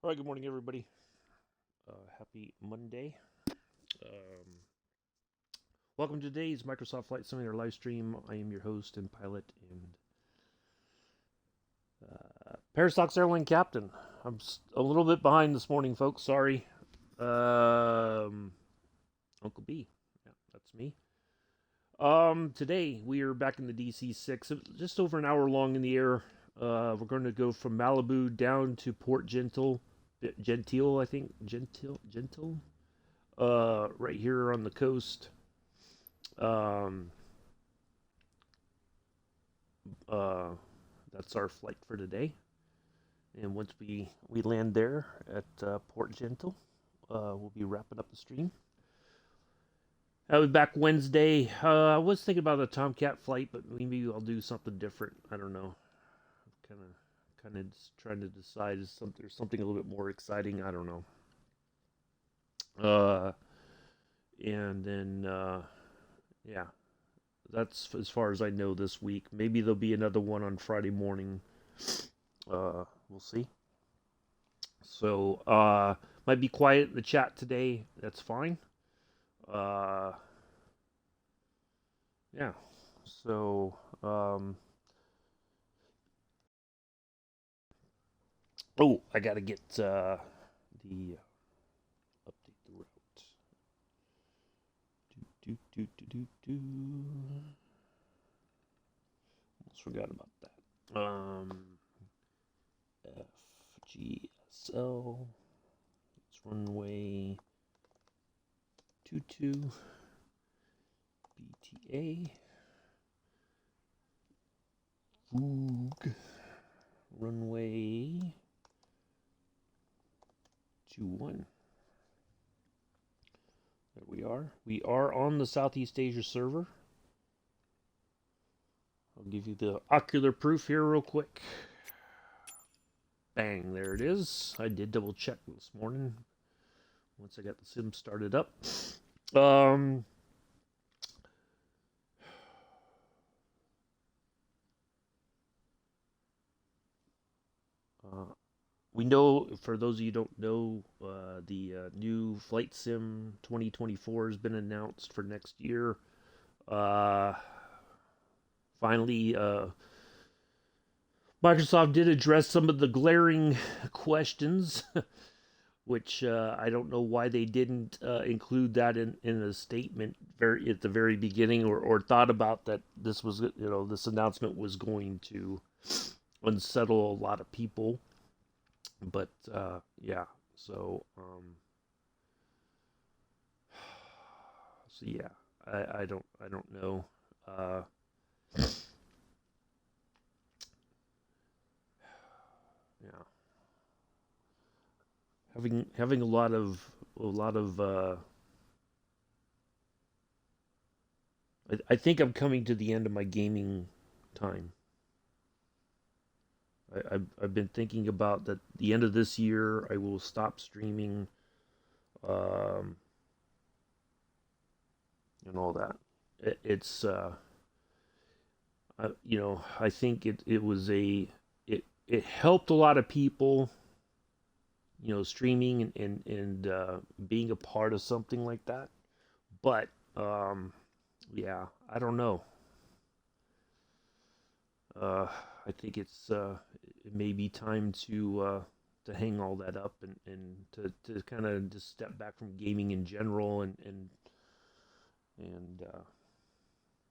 All right, good morning, everybody. Happy Monday. Um, Welcome to today's Microsoft Flight Simulator live stream. I am your host and pilot and Parastox Airline Captain. I'm a little bit behind this morning, folks. Sorry. Uncle B. Yeah, that's me. Today we are back in the DC-6, just over an hour long in the air. We're going to go from Malabo down to Port Gentil, Gentil, I think, Gentil, right here on the coast. Um, uh, that's our flight for today. And once we land there at Port Gentil, we'll be wrapping up the stream. I'll be back Wednesday. I was thinking about a Tomcat flight, but maybe I'll do something different. I don't know. Kind of just trying to decide is there's something a little bit more exciting. I don't know. And then yeah, that's as far as I know this week. Maybe there'll be another one on Friday morning. We'll see. So might be quiet in the chat today. That's fine. Yeah. So oh, I gotta get the update the route. Almost forgot about that. FGSL. It's runway 22 BTA. Voog. Runway 21. There we are. We are on the Southeast Asia server. I'll give you the ocular proof here real quick. Bang, there it is. I did double check this morning once I got the sim started up. We know, for those of you who don't know, the new Flight Sim 2024 has been announced for next year. Finally, Microsoft did address some of the glaring questions, which I don't know why they didn't include that in a statement at the very beginning, or thought about that this was, this announcement was going to unsettle a lot of people. But yeah, so yeah, I don't know. Yeah, having a lot of I think I'm coming to the end of my gaming time. I've been thinking about that the end of this year I will stop streaming, um, and all that. It's I think it was it helped a lot of people, streaming and being a part of something like that. But yeah, I don't know. I think it may be time to hang all that up and to kind of just step back from gaming in general and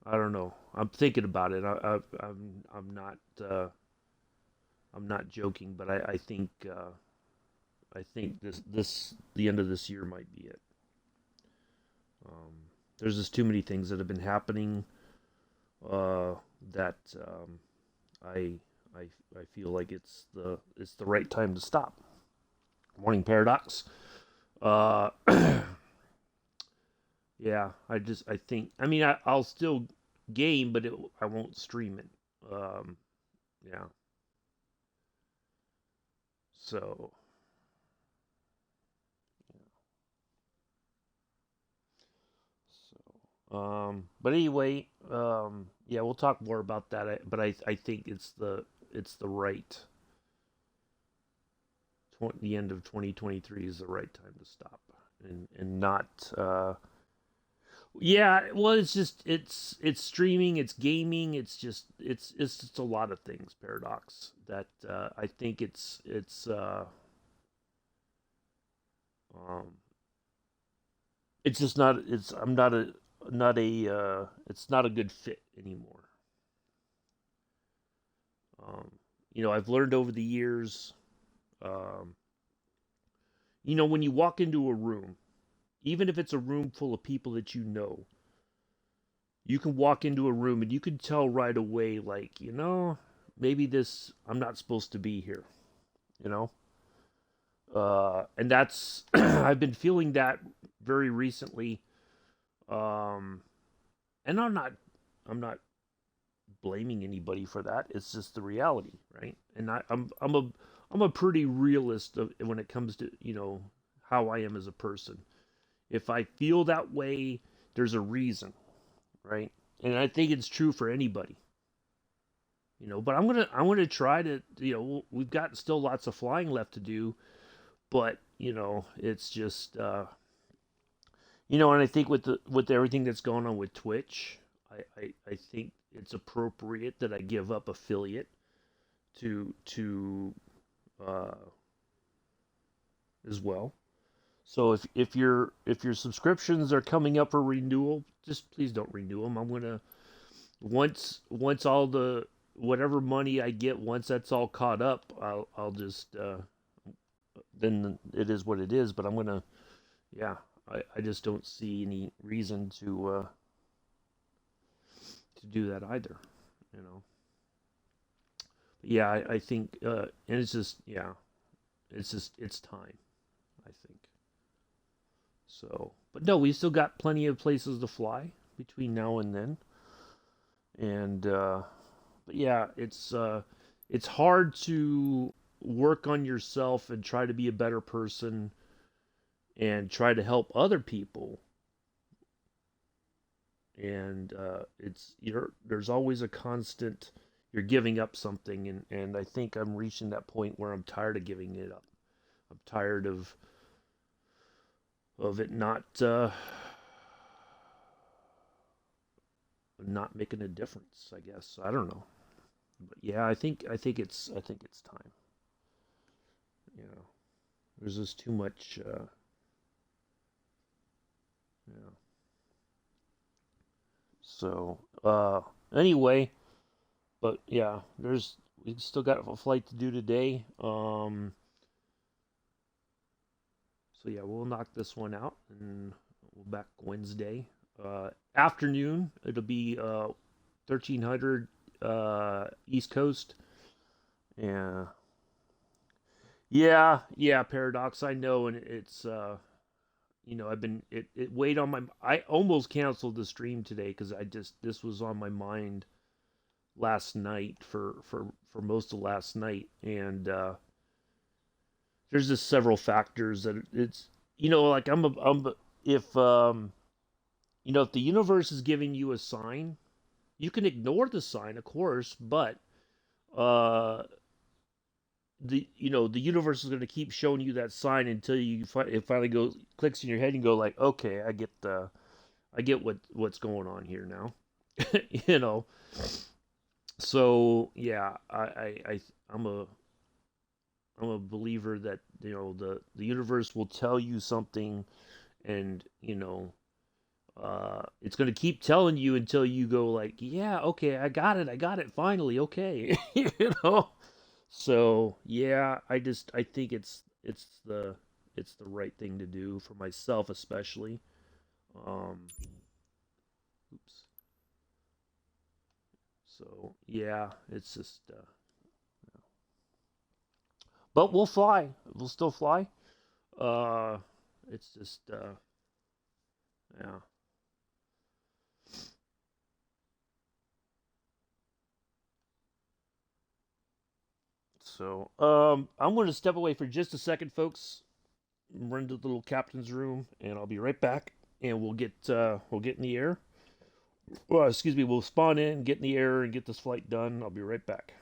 I don't know. I'm thinking about it. I'm not joking, but I think this the end of this year might be it. There's just too many things that have been happening that I feel like it's the right time to stop. Morning Paradox. Uh, yeah, I think I'll still game, but I won't stream it. Yeah. So but anyway, yeah, we'll talk more about that. But I think it's the right the end of 2023 is the right time to stop and not yeah, well, it's just it's streaming, it's gaming, it's just a lot of things. Paradox that I think um, it's just not it's I'm not a it's not a good fit anymore. Um, I've learned over the years. Um, when you walk into a room, even if it's a room full of people that you know, you can walk into a room and you can tell right away, like, maybe this, I'm not supposed to be here, you know? And that's, I've been feeling that very recently. Um, and I'm not blaming anybody for that. It's just the reality, right? And I'm a pretty realist when it comes to, how I am as a person. If I feel that way, there's a reason, right? And I think it's true for anybody, But I'm gonna try to, we've got still lots of flying left to do, but it's just, and I think with everything that's going on with Twitch, I think it's appropriate that I give up affiliate to uh, as well. So if your subscriptions are coming up for renewal, just please don't renew them. I'm gonna once all the whatever money I get, once that's all caught up, I'll just then it is what it is. But I'm gonna, yeah, I just don't see any reason to do that either. You know. But yeah, I think and it's just yeah, it's time. I think so. But no, we still got plenty of places to fly between now and then, and but yeah, it's hard to work on yourself and try to be a better person and try to help other people. And there's always a constant. You're giving up something, and I think I'm reaching that point where I'm tired of giving it up. I'm tired of it not making a difference. I guess I don't know, but yeah, I think it's time. You know, there's just too much. Yeah. So anyway, but yeah, we still got a flight to do today. So yeah, we'll knock this one out, and we'll back Wednesday afternoon. It'll be 1300 East Coast. Yeah, yeah, Paradox. I know, and it's I've been it weighed on my. I almost canceled the stream today because this was on my mind last night for most of last night, and there's just several factors that it's like if if the universe is giving you a sign, you can ignore the sign, of course, but uh the universe is going to keep showing you that sign until it finally goes clicks in your head and go like, okay, I get what's going on here now. you know so yeah, I'm a believer that the universe will tell you something, and it's going to keep telling you until you go like, yeah, okay, I got it finally, okay. you know so yeah, I think it's the right thing to do for myself, especially. um oops. So yeah, it's just but we'll still fly. uh it's just yeah. So I'm going to step away for just a second, folks. Run to the little captain's room, and I'll be right back. And we'll get in the air. Well, excuse me, we'll spawn in, get in the air, and get this flight done. I'll be right back.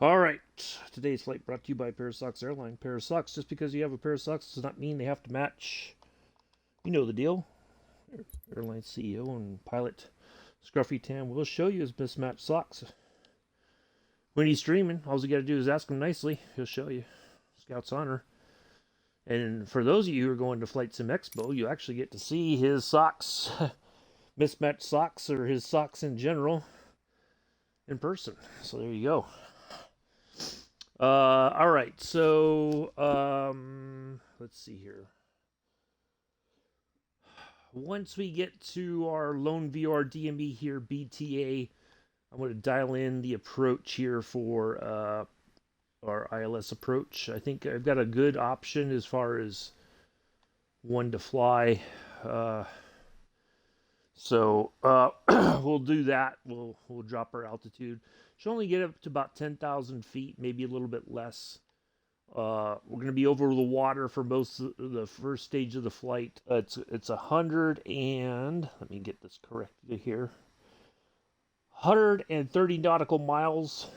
All right. Today's flight brought to you by Parasocks Airline. Parasocks, just because you have a pair of socks does not mean they have to match. You know the deal. Airline CEO and pilot Scruffy Tam will show you his mismatched socks. When he's streaming, all you got to do is ask him nicely. He'll show you. Scout's honor. And for those of you who are going to Flight Sim Expo, you actually get to see his socks, mismatched socks, or his socks in general, in person. So there you go. All right, so let's see here. Once we get to our Lone VR DME here, BTA, I'm going to dial in the approach here for our ILS approach. I think I've got a good option as far as one to fly. So we'll do that. We'll drop our altitude. Should only get up to about 10,000 feet, maybe a little bit less. We're going to be over the water for most of the first stage of the flight. It's 100 and let me get this corrected here. 130 nautical miles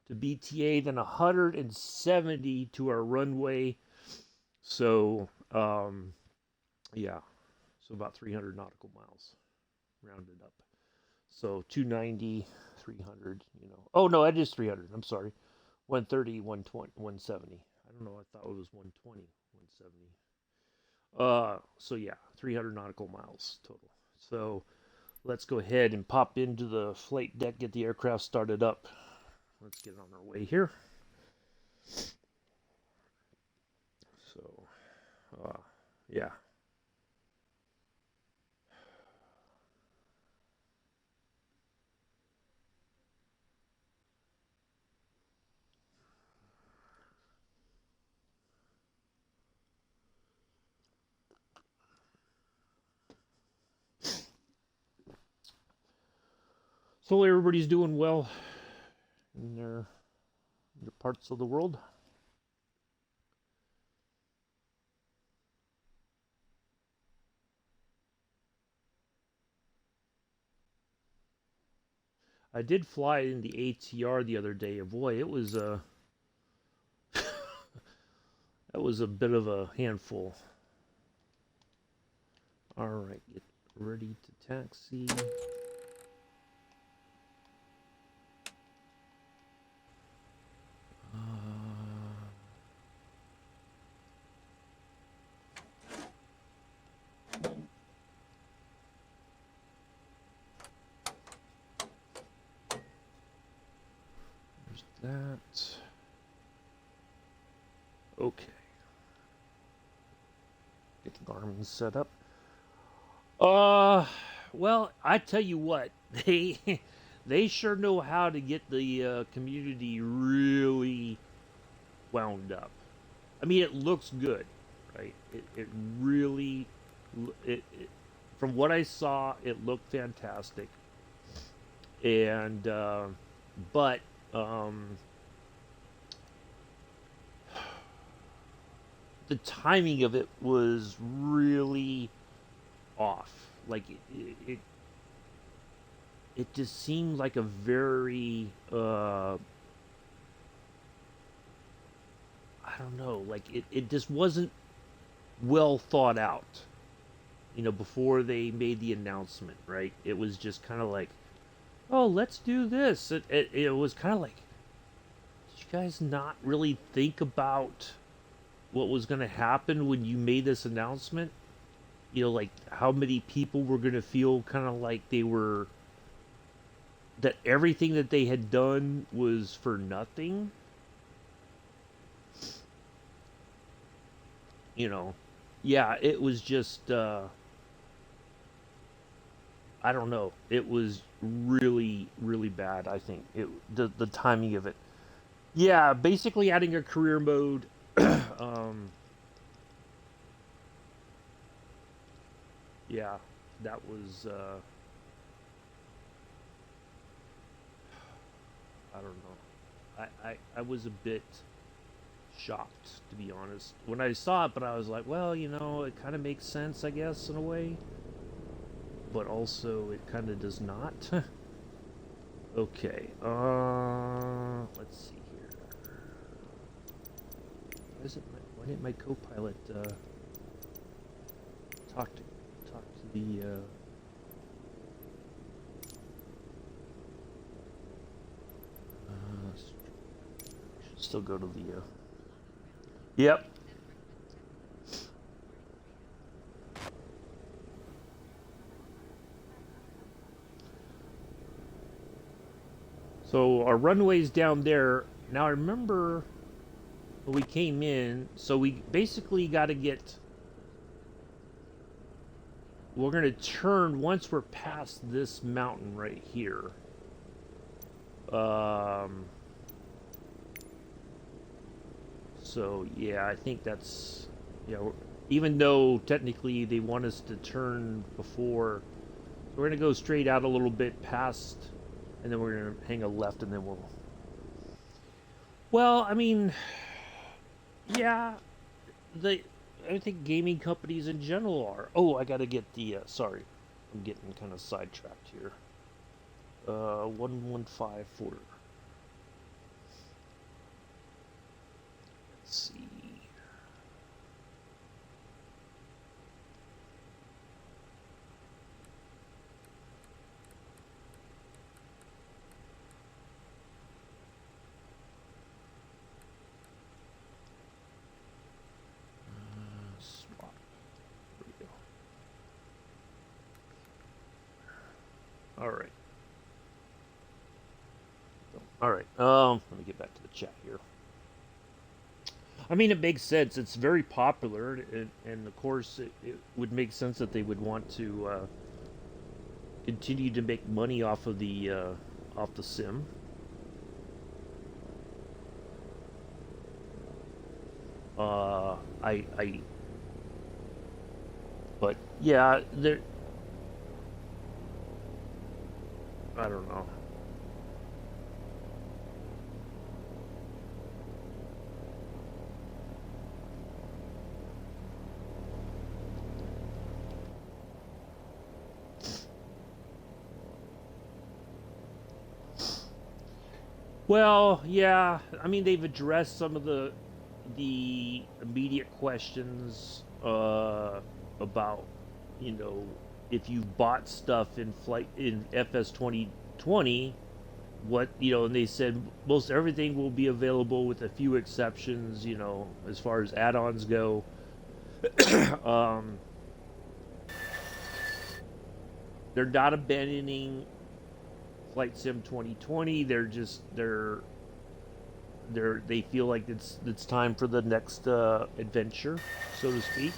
to BTA, then 170 to our runway. So yeah, so about 300 nautical miles, rounded up. So 290, 300, you know. Oh no, it is 300. I'm sorry. 130, 120, 170. I don't know. I thought it was 120, 170. So yeah, 300 nautical miles total. So let's go ahead and pop into the flight deck, get the aircraft started up. Let's get on our way here. So, yeah. So everybody's doing well in their parts of the world. I did fly in the ATR the other day, and boy, it was that was a bit of a handful. All right, get ready to taxi. There's that. Okay. Get the Garmin set up. Well, I tell you what, they sure know how to get the community really wound up. I mean, it looks good, right? It really, from what I saw, it looked fantastic. And but the timing of it was really off. Like it just seemed like a very I don't know, like it just wasn't well thought out. You know, before they made the announcement, right? It was just kind of like, oh, let's do this. It was kind of like, did you guys not really think about what was going to happen when you made this announcement? You know, like how many people were going to feel kind of like they were, that everything that they had done was for nothing. You know, yeah, it was just, I don't know. It was really, really bad. I think the timing of it. Yeah, basically adding a career mode. um, yeah, that was. I don't know. I was a bit shocked, to be honest, when I saw it. But I was like, well, you know, it kind of makes sense, I guess, in a way. But also, it kind of does not. Okay. Let's see here. Why didn't my co-pilot talk to the should still go to the Yep. So our runway's down there. Now I remember when we came in, so we basically got to get. We're gonna turn once we're past this mountain right here. Um. So yeah, I think that's even though technically they want us to turn before, we're gonna go straight out a little bit past, and then we're gonna hang a left, and then we'll. Well, I mean, yeah, the I think gaming companies in general are. Oh, I gotta get the. Sorry, I'm getting kind of sidetracked here. 115 Let's see. Swap. There we go. All right. All right. Let me get back to the chat here. I mean, it makes sense. It's very popular, and of course, it would make sense that they would want to continue to make money off the sim. I, but yeah, there. I don't know. Well, yeah. I mean, they've addressed some of the immediate questions about you know if you bought stuff in flight in FS 2020, what and they said most everything will be available with a few exceptions. As far as add-ons go. um, they're not abandoning Flight Sim 2020. They feel like it's time for the next adventure, so to speak.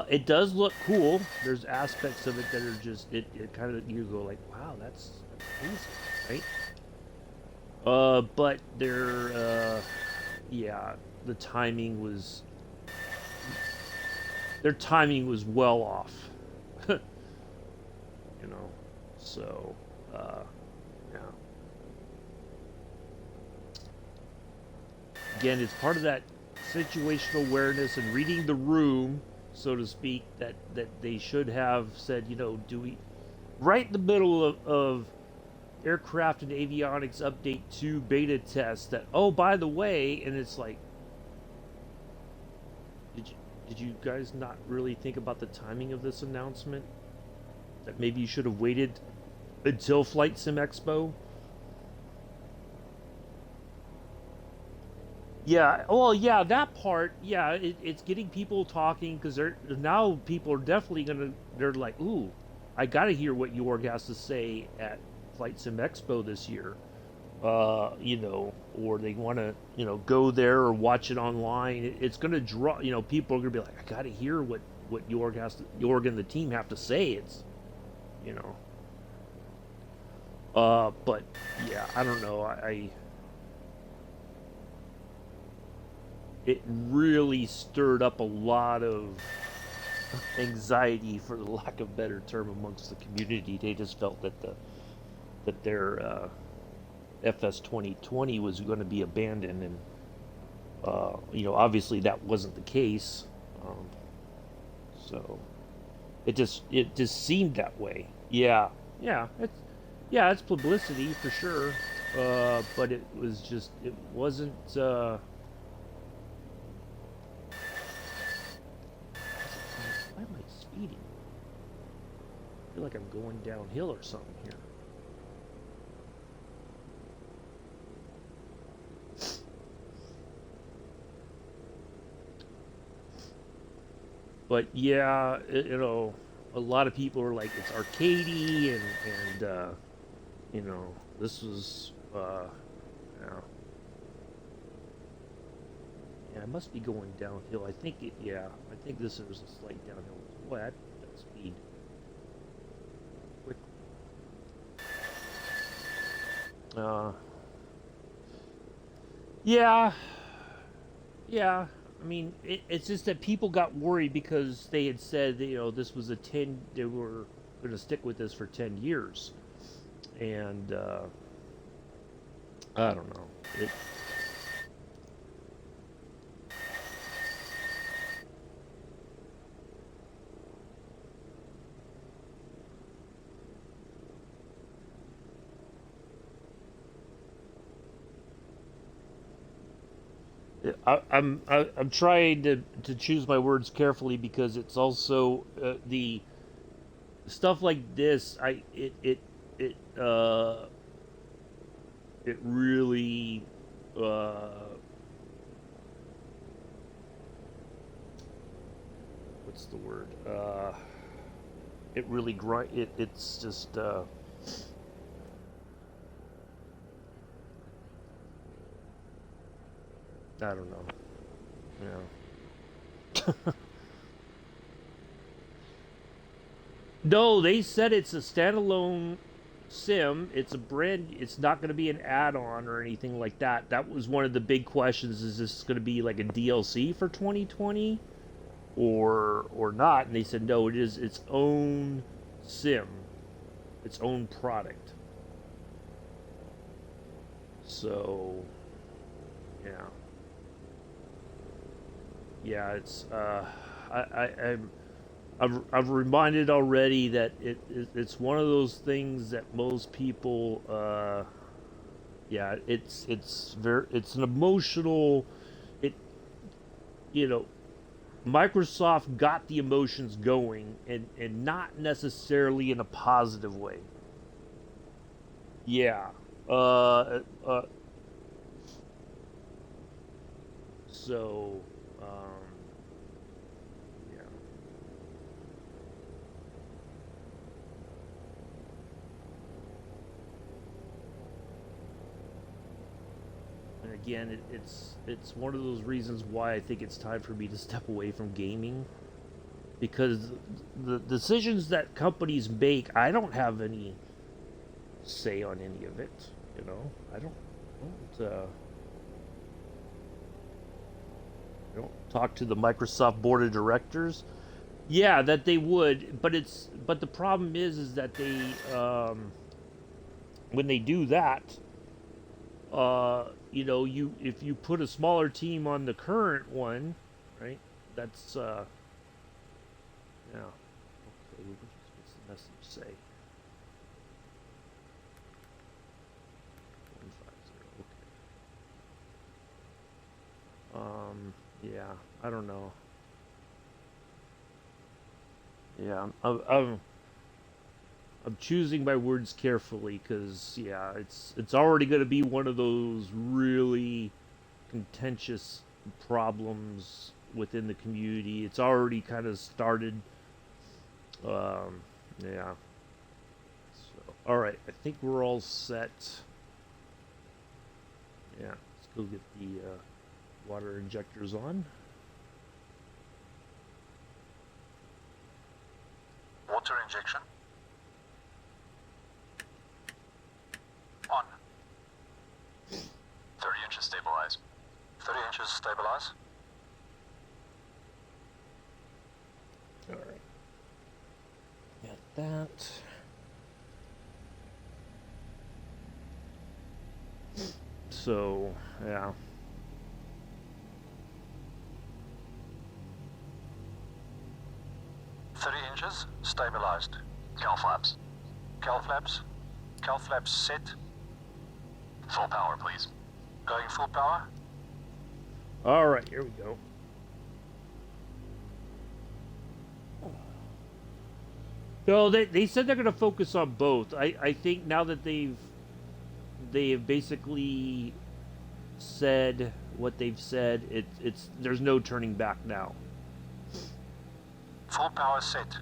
It does look cool. There's aspects of it that are just it kind of you go like, wow, that's amazing, right? But yeah, the timing was their timing was well off, you know. So, yeah. Again, it's part of that situational awareness and reading the room, so to speak, that they should have said, do we right in the middle of aircraft and avionics update 2 beta test that, oh, by the way, and it's like, did you guys not really think about the timing of this announcement? That maybe you should have waited until Flight Sim Expo? Yeah, well, yeah, that part, yeah, it's getting people talking because they're now people are definitely they're like, ooh, I gotta hear what Jorg has to say at Flight Sim Expo this year. Or they want to, go there or watch it online. It's gonna draw, people are gonna be like, I gotta hear what Jorg and the team have to say. It's, you know, but yeah, I don't know. It really stirred up a lot of anxiety, for the lack of a better term, amongst the community. They just felt that their FS 2020 was going to be abandoned, and obviously that wasn't the case. Um, so it just seemed that way. Yeah, yeah. Yeah, it's publicity for sure. But it was just, it wasn't, why am I speeding? I feel like I'm going downhill or something here. But yeah, you know, a lot of people are like, it's arcadey, and you know, this was, yeah, yeah, I must be going downhill. I think it, yeah, I think this is a slight downhill. Boy, that speed. Quick. Uh, yeah, yeah. I mean, it's just that people got worried because they had said that, you know, this was a 10, they were going to stick with this for 10 years. And I don't know. I'm trying to choose my words carefully because it's also the stuff like this. It really what's the word? It really it's just I don't know. Yeah. No, they said it's a standalone sim. It's a brand. It's not going to be an add-on or anything like that. That was one of the big questions. Is this going to be like a DLC for 2020 or not? And they said no. It is its own sim, its own product. So, yeah, yeah. It's I've reminded already that it's one of those things that most people yeah, it's an emotional, it, you know, Microsoft got the emotions going, and not necessarily in a positive way. Yeah. So um yeah. And again, it's one of those reasons why I think it's time for me to step away from gaming, because the decisions that companies make, I don't have any say on any of it. You know, I don't talk to the Microsoft board of directors. Yeah, that they would, but the problem is that they when they do that, you know, you if you put a smaller team on the current one, right? That's yeah. Okay, what's the message say? 150. Okay. Yeah, I don't know. Yeah, I'm choosing my words carefully because yeah, it's already going to be one of those really contentious problems within the community. It's already kind of started. Yeah. So, all right, I think we're all set. Yeah, let's go get the water injectors on. Water injection on. 30 inches stabilize. 30 inches stabilize. All right. Got that. So, yeah. Inches stabilized. Cal flaps. Cal flaps Cal flaps set. Full power, please. Going full power. All right, here we go. No, they said they're going to focus on both. I think now that they've basically said what they've said, it's there's no turning back now. Full power set.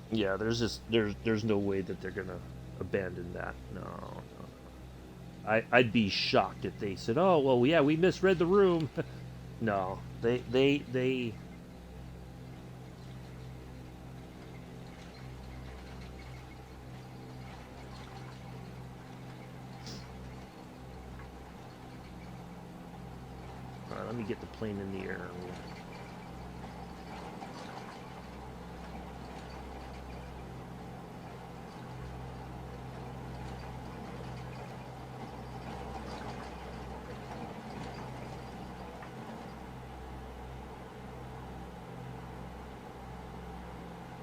Yeah, there's no way that they're gonna abandon that. No. I'd be shocked if they said, "Oh, well, yeah, we misread the room." No, they. All right, let me get the plane in the air.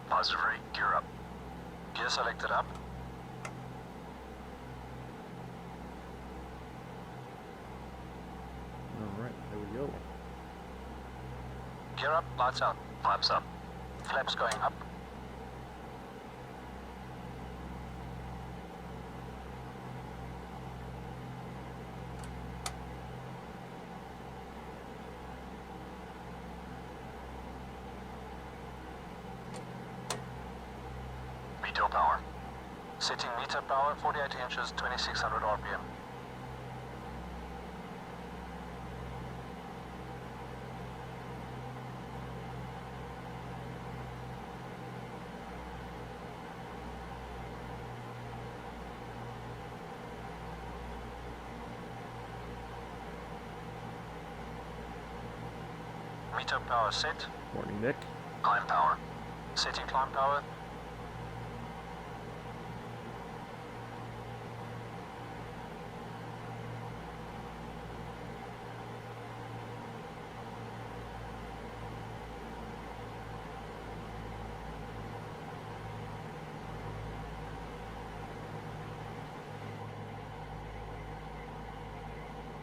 Positive rate, gear up. Gear selected up. All right, there we go. Gear up, lights out. Flaps up. Flaps going up. Meter power. Setting meter power, 48 inches, 2600 RPM. Meter power set. Morning, Mick. Climb power. Setting climb power.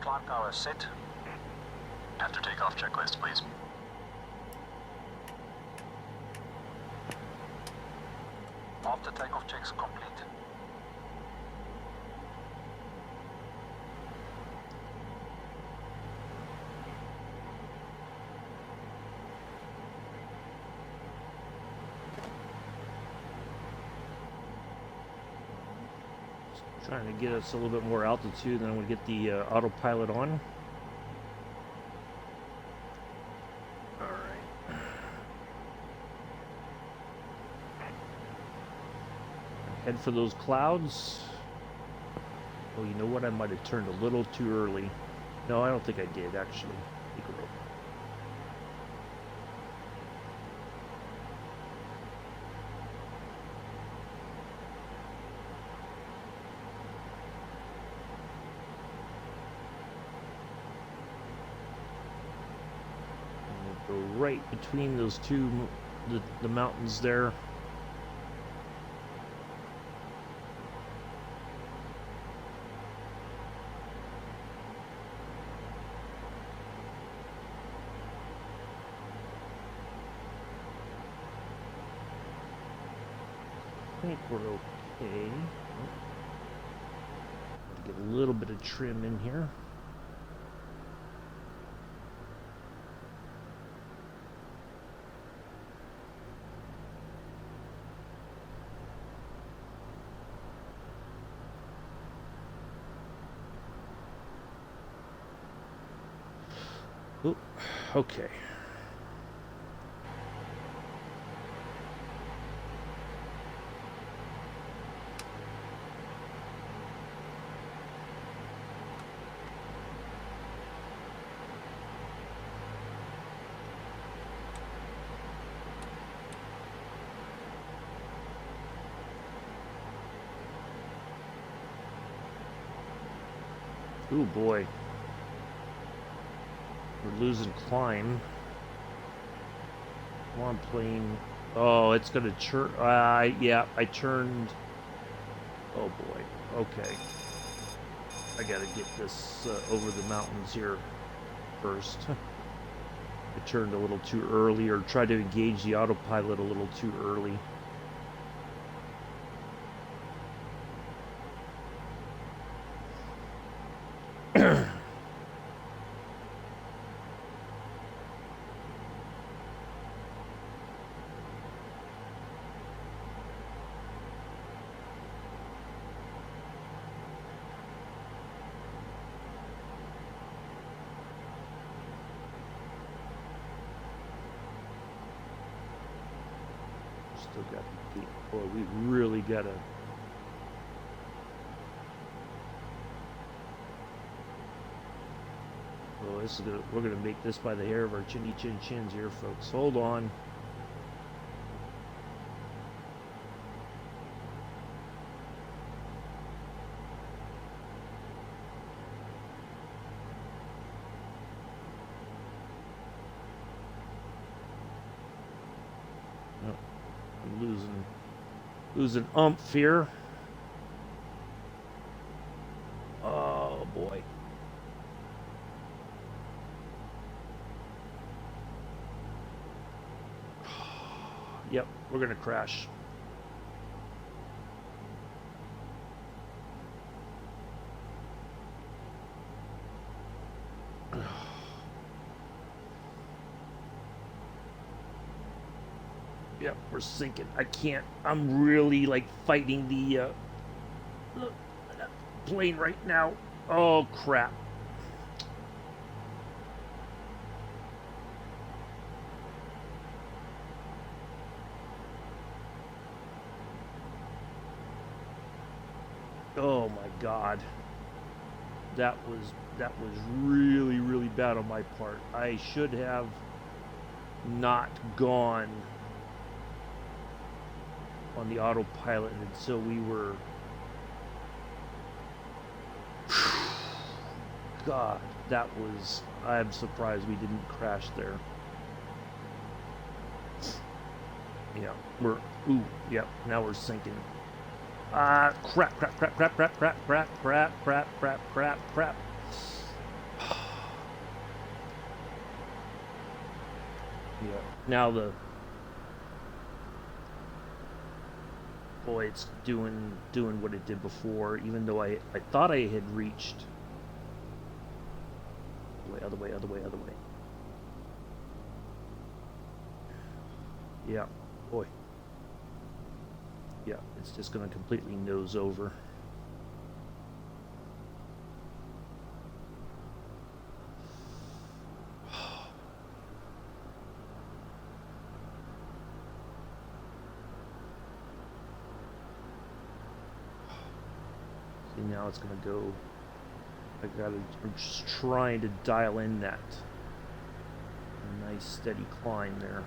Climb power set. After takeoff checklist, please. After takeoff checks complete. Trying to get us a little bit more altitude, then we'll get the autopilot on. All right. Head for those clouds. Oh, you know what? I might have turned a little too early. No, I don't think I did, actually. Go right between those two, the mountains there. I think we're okay. Get a little bit of trim in here. Oop, okay. Ooh, boy. We're losing climb. Come on, plane. Oh, it's gonna churn. Yeah, I turned. Oh boy. Okay. I gotta get this over the mountains here first. I turned a little too early, or tried to engage the autopilot a little too early. Still got the gate. Boy, we really gotta. Oh, this is gonna. We're gonna make this by the hair of our chinny chin chins here, folks. Hold on. Oh, I'm losing umph here. Oh boy. Yep, we're gonna crash. Yep, we're sinking. I can't. I'm really like fighting the plane right now. Oh crap. Oh my god. That was really really bad on my part. I should have not gone on the autopilot until we were God, that was I'm surprised we didn't crash there. Yeah, yep, now we're sinking. Crap. Yeah, now boy, it's doing what it did before, even though I thought I had reached. Other way. Yeah, boy. Yeah, it's just gonna completely nose over. See, now it's gonna go. I'm just trying to dial in that nice steady climb there.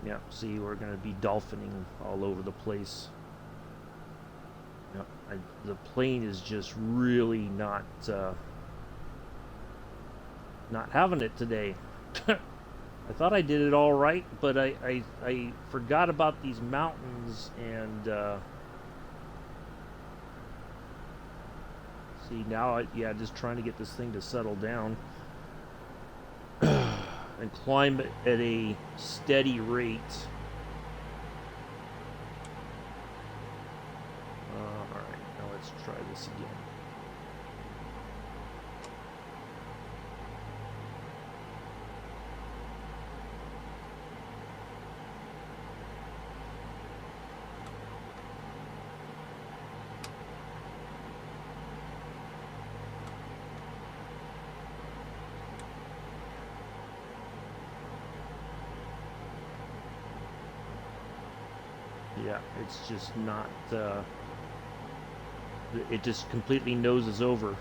Yeah, see, we're going to be dolphining all over the place. Yeah, the plane is just really not having it today. I thought I did it all right, but I forgot about these mountains and see now. Yeah, just trying to get this thing to settle down. And climb at a steady rate. Alright, now let's try this again. Yeah, it's just not, it just completely noses over.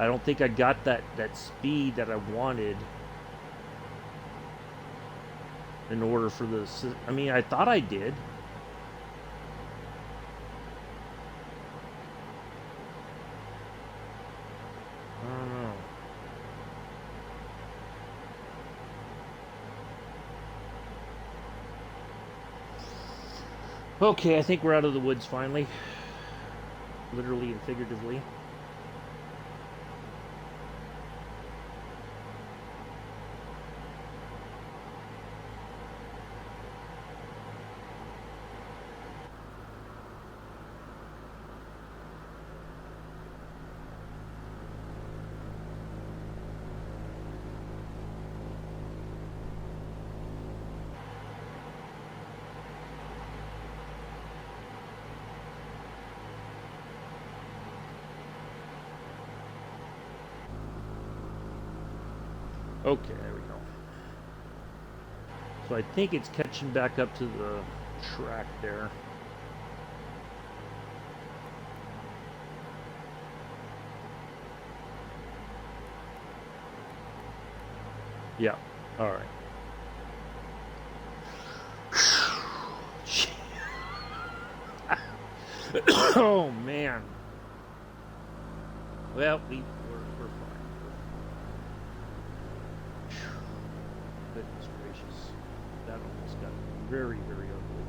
I don't think I got that speed that I wanted in order for this. I mean, I thought I did. I don't know. Okay, I think we're out of the woods finally. Literally and figuratively. Okay, there we go. So I think it's catching back up to the track there. Yeah, alright. Oh man. Well, we're fine. Goodness gracious. That almost got very, very ugly.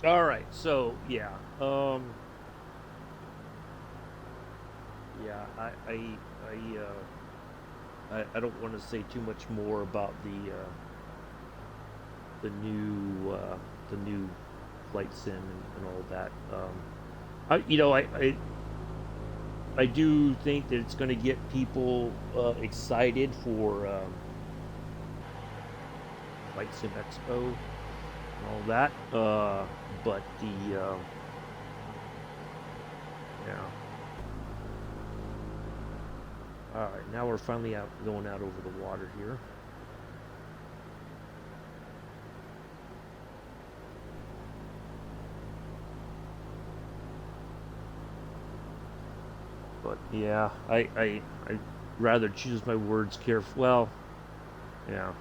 Alright, so yeah. Yeah, I don't want to say too much more about the new flight sim and all that. I do think that it's going to get people excited for Flight Sim Expo and all that. But yeah. All right, now we're finally going out over the water here. But yeah, I'd rather choose my words carefully. Well, yeah.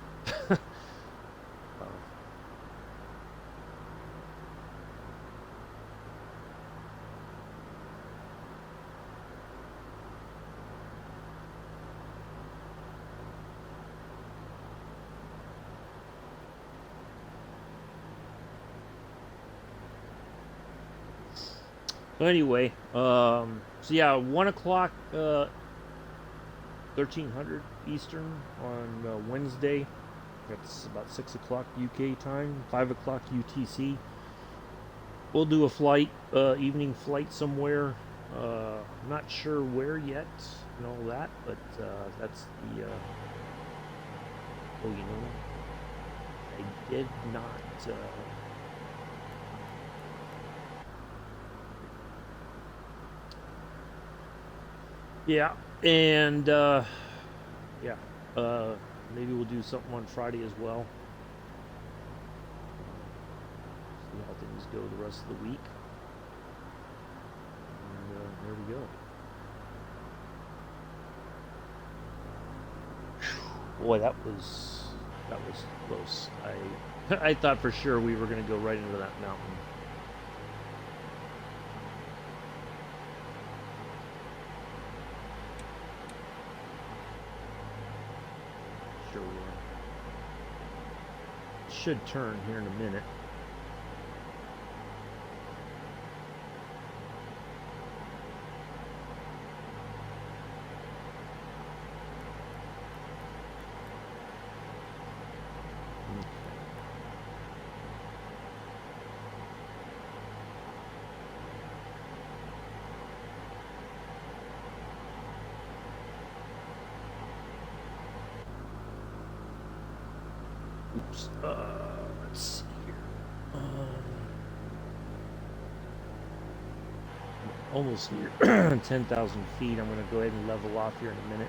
So anyway, so yeah, 1 o'clock, 1300 Eastern on Wednesday. That's about 6 o'clock UK time, 5 o'clock UTC. We'll do a flight, evening flight somewhere. Not sure where yet and all that, but that's the. Oh, you know, I did not. Yeah, and yeah, maybe we'll do something on Friday as well. See how things go the rest of the week. And there we go. Boy, that was close. I thought for sure we were going to go right into that mountain. Sure we are. Should turn here in a minute. Oops. Let's see here. Almost near 10,000 feet. I'm going to go ahead and level off here in a minute.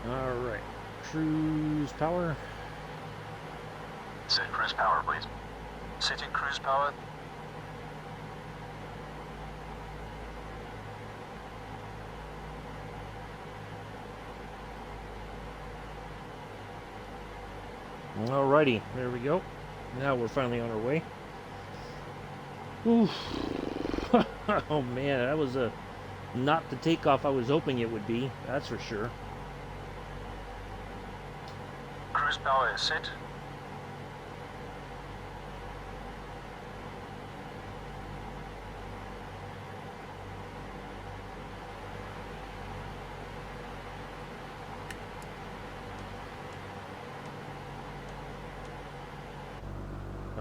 All right. Cruise power. Set cruise power, please. Setting cruise power. Alrighty, there we go. Now we're finally on our way. Oof. Oh man, that was not the takeoff I was hoping it would be, that's for sure. Cruise power is set.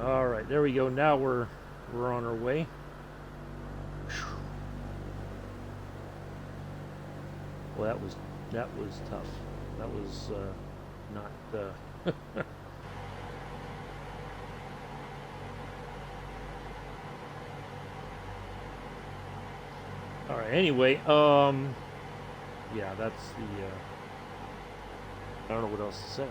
All right, there we go. Now we're on our way. Well, that was tough. That was not. All right. Anyway, yeah, that's the. I don't know what else to say.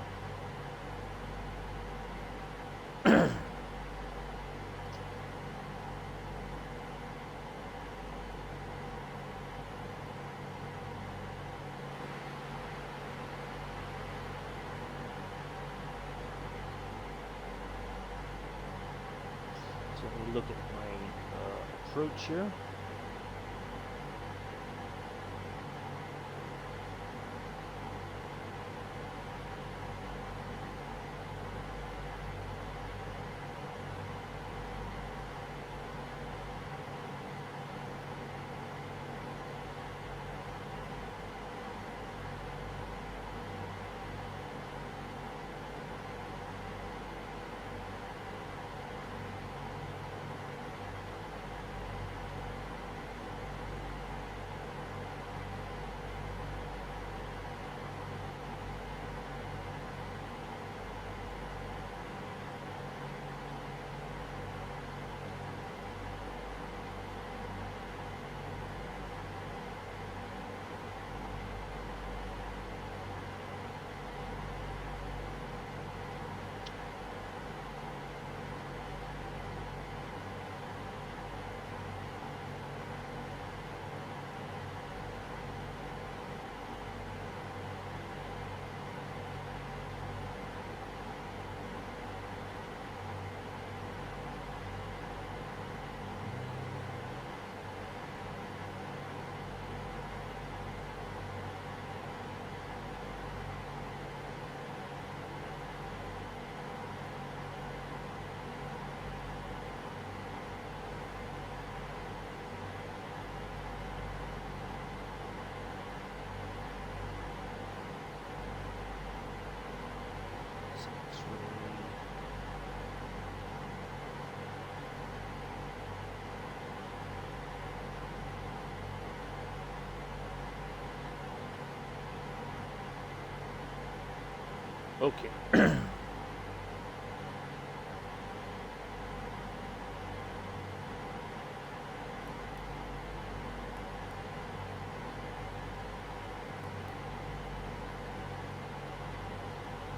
So let me look at my approach here. Okay.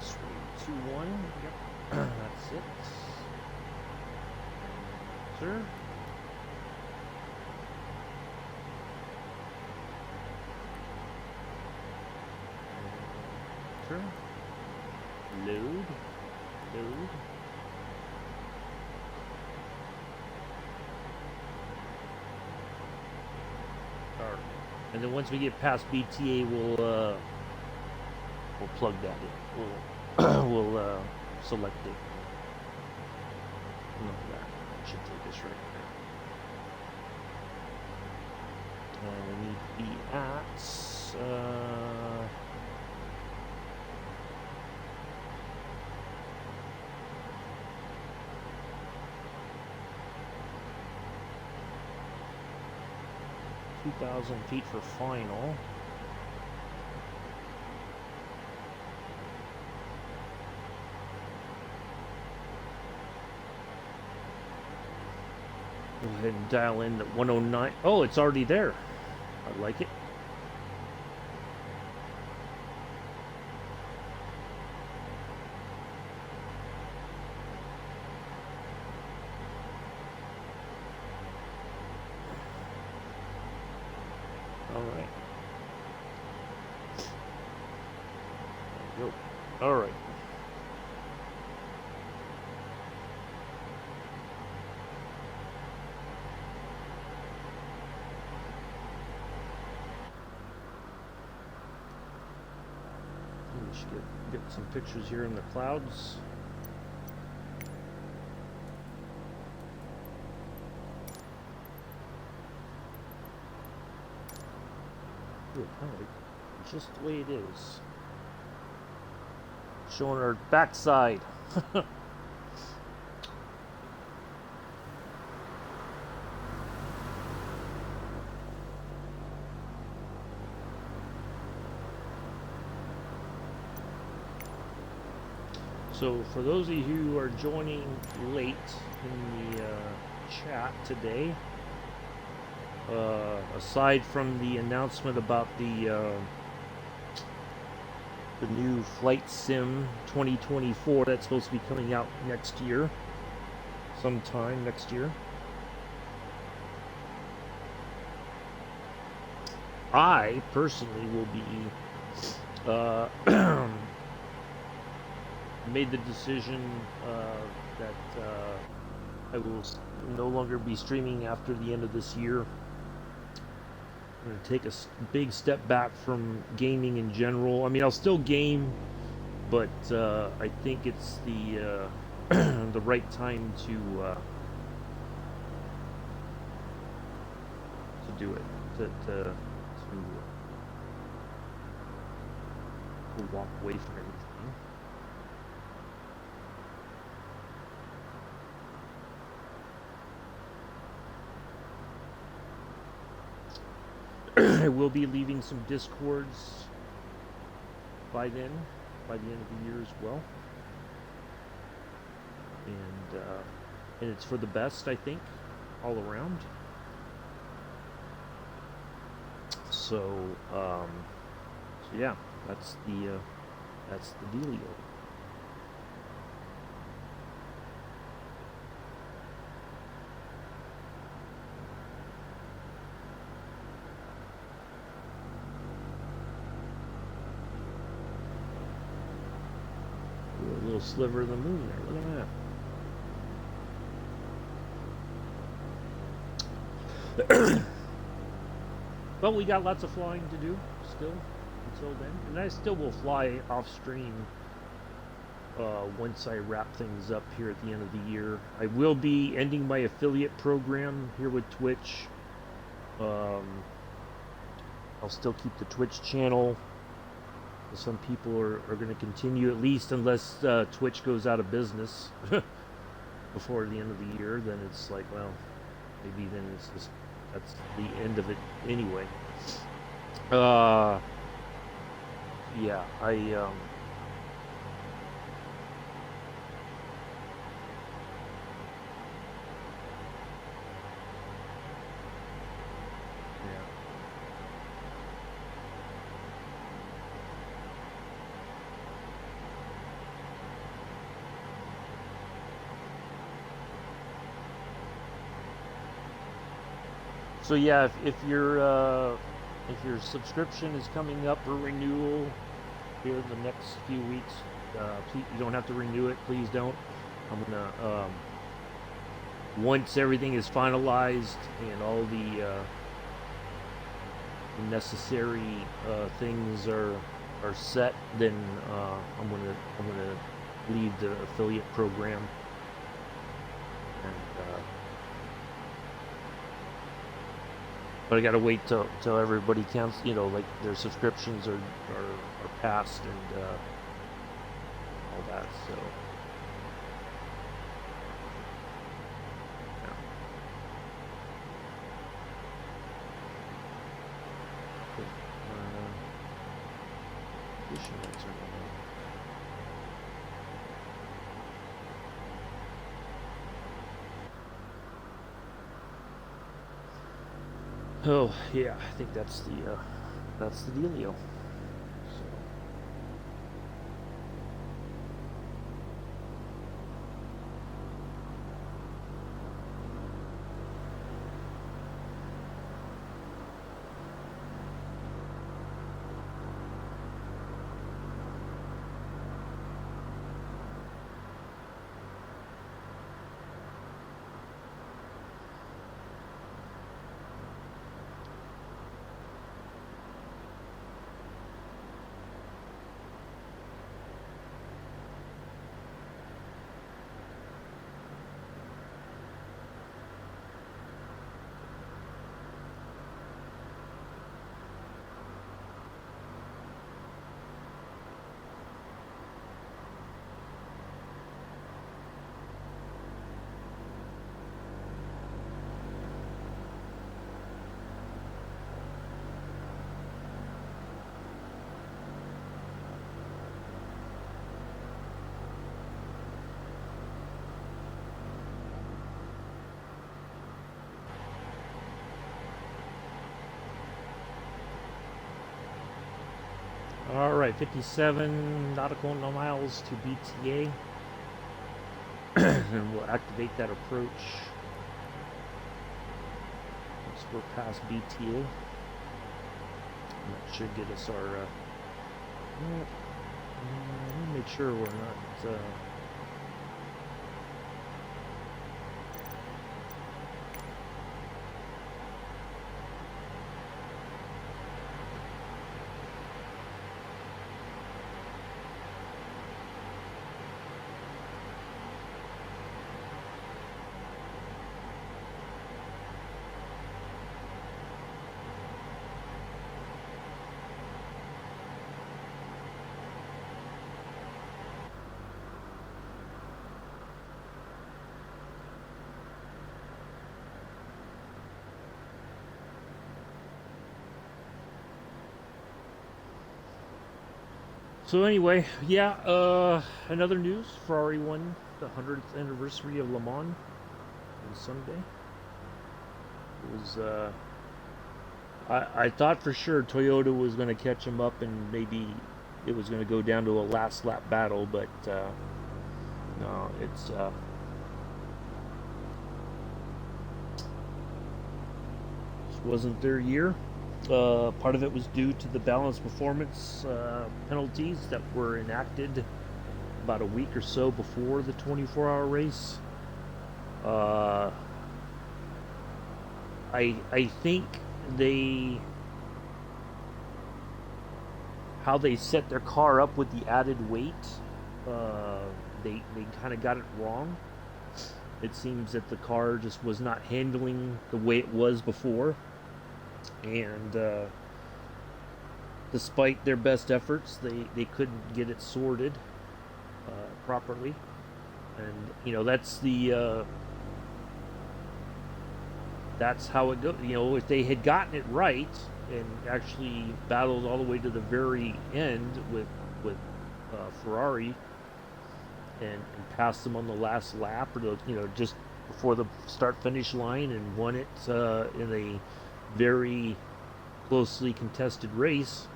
Sweet. 2-1. Yep. That's it. Sir. Sir. Load. Alright. And then once we get past BTA, we'll plug that in. We'll select it. No, that should take us right there. And we need to be at 2,000 feet for final. Go ahead and dial in at 109. Oh, it's already there. I like it. right. There we go. All right. We should get some pictures here in the clouds. Good, all right. Just the way it is. Showing our backside. So for those of you who are joining late in the chat today, aside from the announcement about the new Flight Sim 2024 that's supposed to be coming out next year, sometime next year, I personally will be made the decision that I will no longer be streaming after the end of this year. I'm going to take a big step back from gaming in general. I mean, I'll still game, but I think it's the the right time to do it, to walk away from everything. I will be leaving some discords by then, by the end of the year as well, and it's for the best, I think, all around. So yeah, that's the dealio. A little sliver of the moon there. Look at that. But we got lots of flying to do still until then, and I still will fly off stream once I wrap things up here at the end of the year. I will be ending my affiliate program here with Twitch. I'll still keep the Twitch channel. Some people are going to continue, at least unless Twitch goes out of business before the end of the year. Then it's like, well, maybe then it's just, that's the end of it anyway. Yeah, yeah. So yeah, if your subscription is coming up for renewal here in the next few weeks, please, you don't have to renew it. Please don't. I'm gonna once everything is finalized and all the necessary things are set, then I'm gonna leave the affiliate program. And but I gotta wait till everybody counts, you know, like their subscriptions are passed and all that. So yeah. Fishing nets are going on. Oh yeah, I think that's the dealio. right, 57 nautical miles to BTA. And we'll activate that approach once we're past BTA. And that should get us our. Let me make sure we're not. So anyway, yeah, another news, Ferrari won the 100th anniversary of Le Mans on Sunday. It was, I thought for sure Toyota was going to catch him up and maybe it was going to go down to a last lap battle, but no, it wasn't their year. Part of it was due to the balanced performance penalties that were enacted about a week or so before the 24-hour race. I think how they set their car up with the added weight, they kind of got it wrong. It seems that the car just was not handling the way it was before. And despite their best efforts, they couldn't get it sorted properly. And that's how it goes. If they had gotten it right and actually battled all the way to the very end with Ferrari and passed them on the last lap, or just before the start finish line, and won it in a very closely contested race,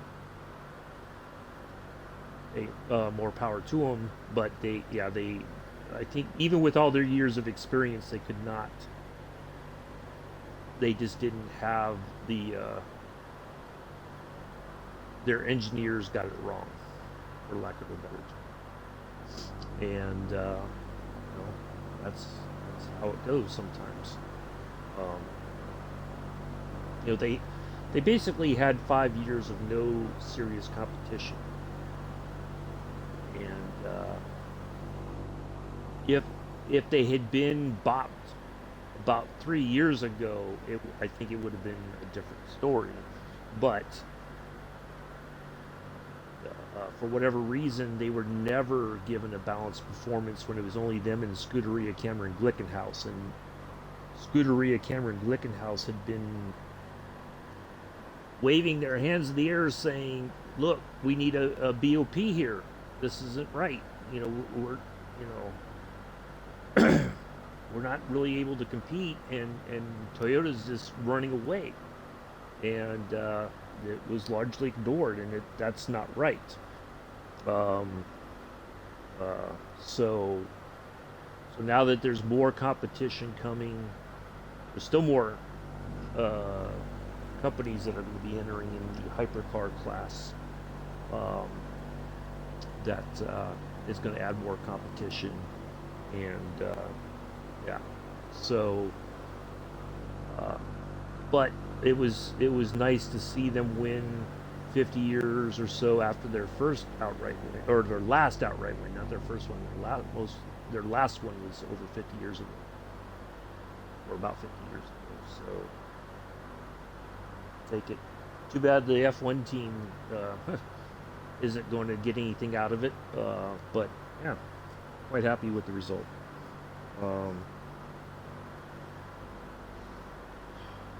more power to them. But I think even with all their years of experience, they could not. They just didn't have their engineers got it wrong, for lack of a better term. And that's how it goes sometimes. They basically had 5 years of no serious competition, and if they had been bopped about 3 years ago, I think it would have been a different story. But for whatever reason, they were never given a balanced performance when it was only them and Scuderia Cameron Glickenhaus, and Scuderia Cameron Glickenhaus had been waving their hands in the air saying, look, we need a BOP here. This isn't right. We're not really able to compete, and Toyota's just running away. And it was largely ignored, and that's not right. So now that there's more competition coming, there's still more companies that are going to be entering in the hypercar class. That is going to add more competition, and yeah. So, but it was nice to see them win 50 years or so after their first outright win, or their last outright win, not their first one. Their last one was over 50 years ago, or about 50 years ago. So take it. Too bad the F1 team isn't going to get anything out of it, but yeah, quite happy with the result.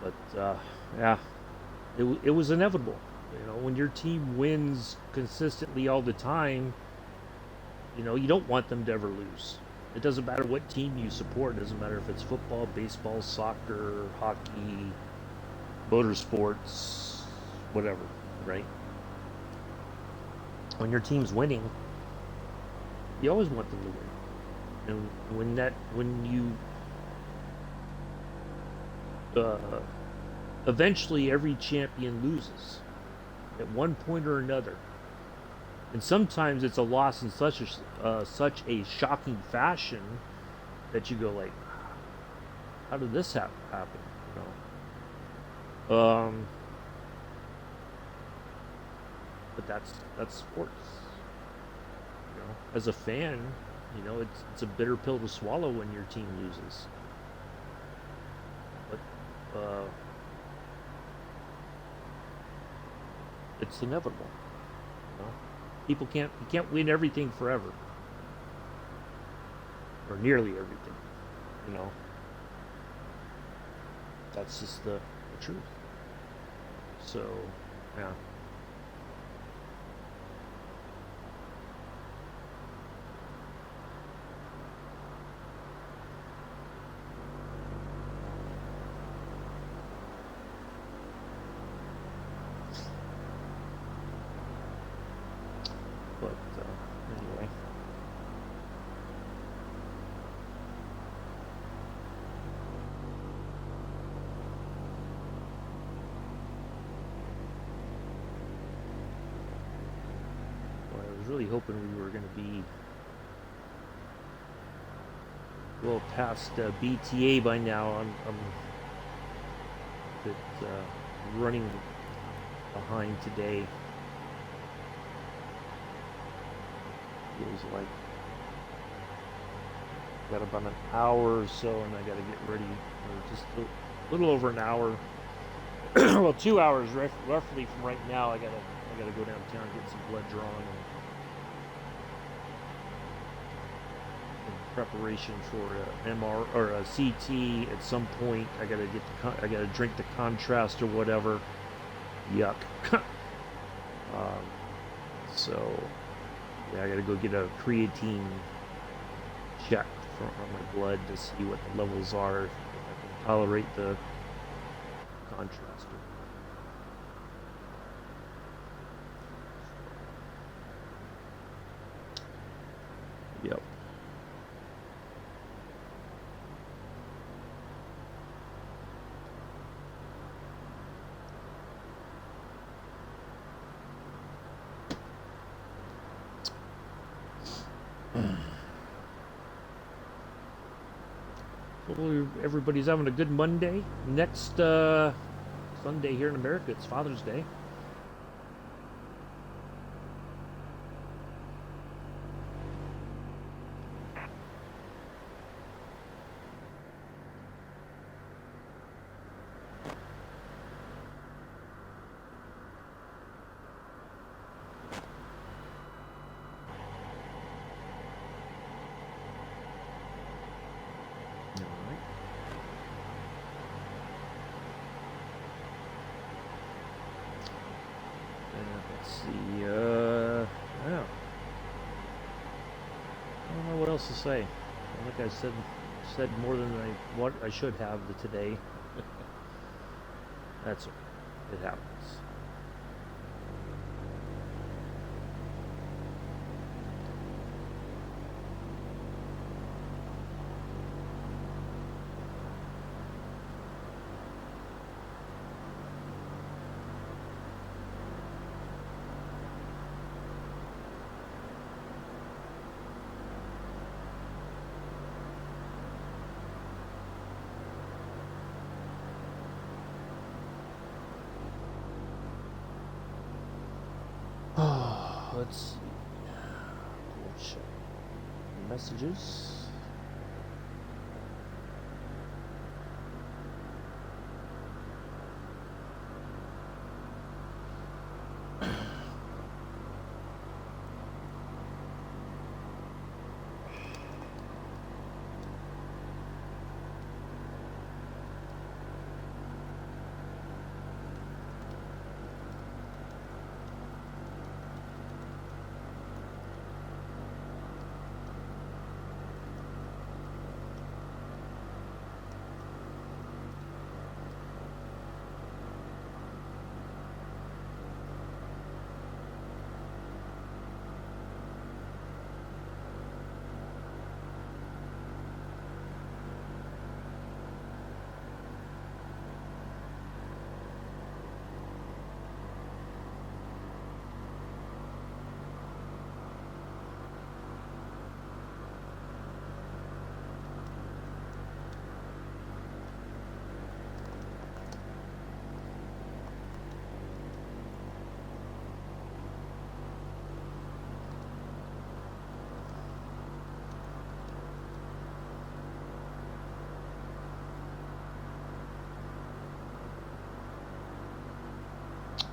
But yeah, it was inevitable. When your team wins consistently all the time, you don't want them to ever lose. It doesn't matter what team you support. It doesn't matter if it's football, baseball, soccer, hockey, motorsports, whatever, right? when your team's winning, you always want them to win. And when you eventually every champion loses at one point or another, and sometimes it's a loss in such a shocking fashion that you go like, how did this happen? You know, but that's sports. You know, as a fan, you know it's a bitter pill to swallow when your team loses. But it's inevitable. You know? You can't win everything forever, or nearly everything. You know, that's just the truth. So, yeah. But anyway. Well, I was really hoping we were going to be well past BTA by now. I'm a bit running behind today. Feels like got about an hour or so, and I got to get ready. Or just a little over an hour. Well, 2 hours roughly from right now. I gotta go downtown and get some blood drawn in preparation for a MR or a CT at some point. I gotta drink the contrast or whatever. Yuck. So yeah, I gotta go get a creatine check on my blood to see what the levels are, if I can tolerate the contrast. Yep. Well, everybody's having a good Monday. Next Sunday here in America, it's Father's Day. Let's see, yeah. I don't know what else to say. I think I said more than what I should have today. That's it happens. Let's see. We'll check messages.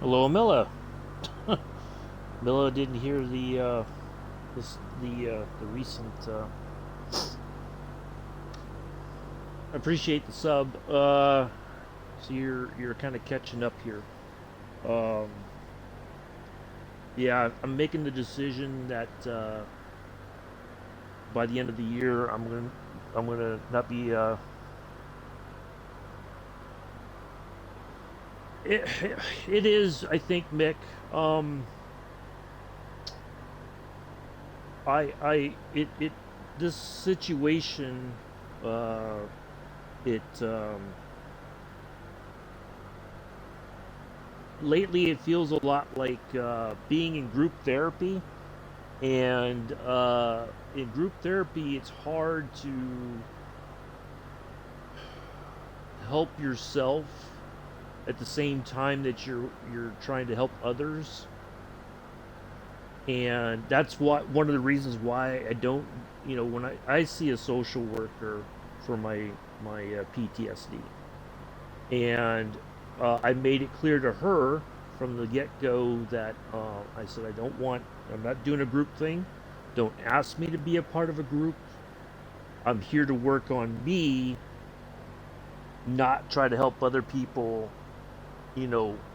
Hello, Milla. Milla didn't hear the recent. Appreciate the sub. So you're kind of catching up here. Um, yeah, I'm making the decision that by the end of the year, I'm gonna not be. It, it is, I think, Mick. Um, it this situation, uh, it lately it feels a lot like being in group therapy, and in group therapy, it's hard to help yourself at the same time that you're trying to help others, and that's what one of the reasons why I don't, when I see a social worker for my PTSD, and I made it clear to her from the get-go that I said I'm not doing a group thing. Don't ask me to be a part of a group. I'm here to work on me, not try to help other people,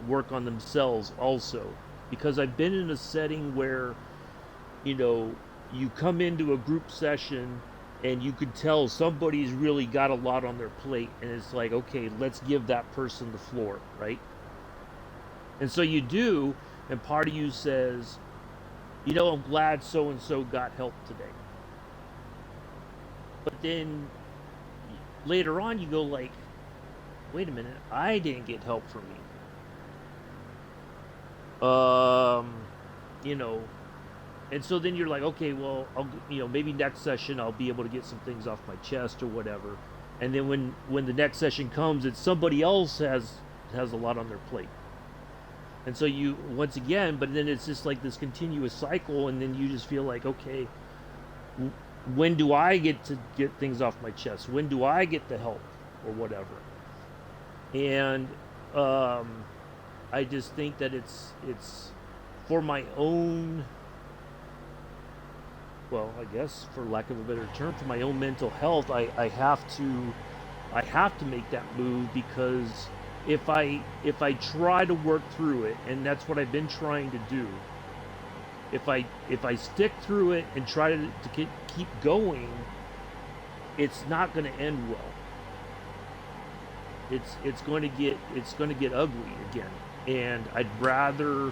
work on themselves also. Because I've been in a setting where, you know, you come into a group session and you could tell somebody's really got a lot on their plate, and it's like, okay, let's give that person the floor, right? And so you do, and part of you says, I'm glad so and so got help today. But then later on you go like, wait a minute, I didn't get help from you. You know, and so then you're like, okay, well, maybe next session I'll be able to get some things off my chest or whatever. And then when the next session comes, it's somebody else has a lot on their plate. And so you once again, but then it's just like this continuous cycle, and then you just feel like, okay, when do I get to get things off my chest? When do I get the help or whatever? And I just think that it's for my own, well, I guess for lack of a better term, for my own mental health, I have to make that move, because if I try to work through it, and that's what I've been trying to do, if I stick through it and try to keep going, it's not going to end well. It's going to get ugly again, and I'd rather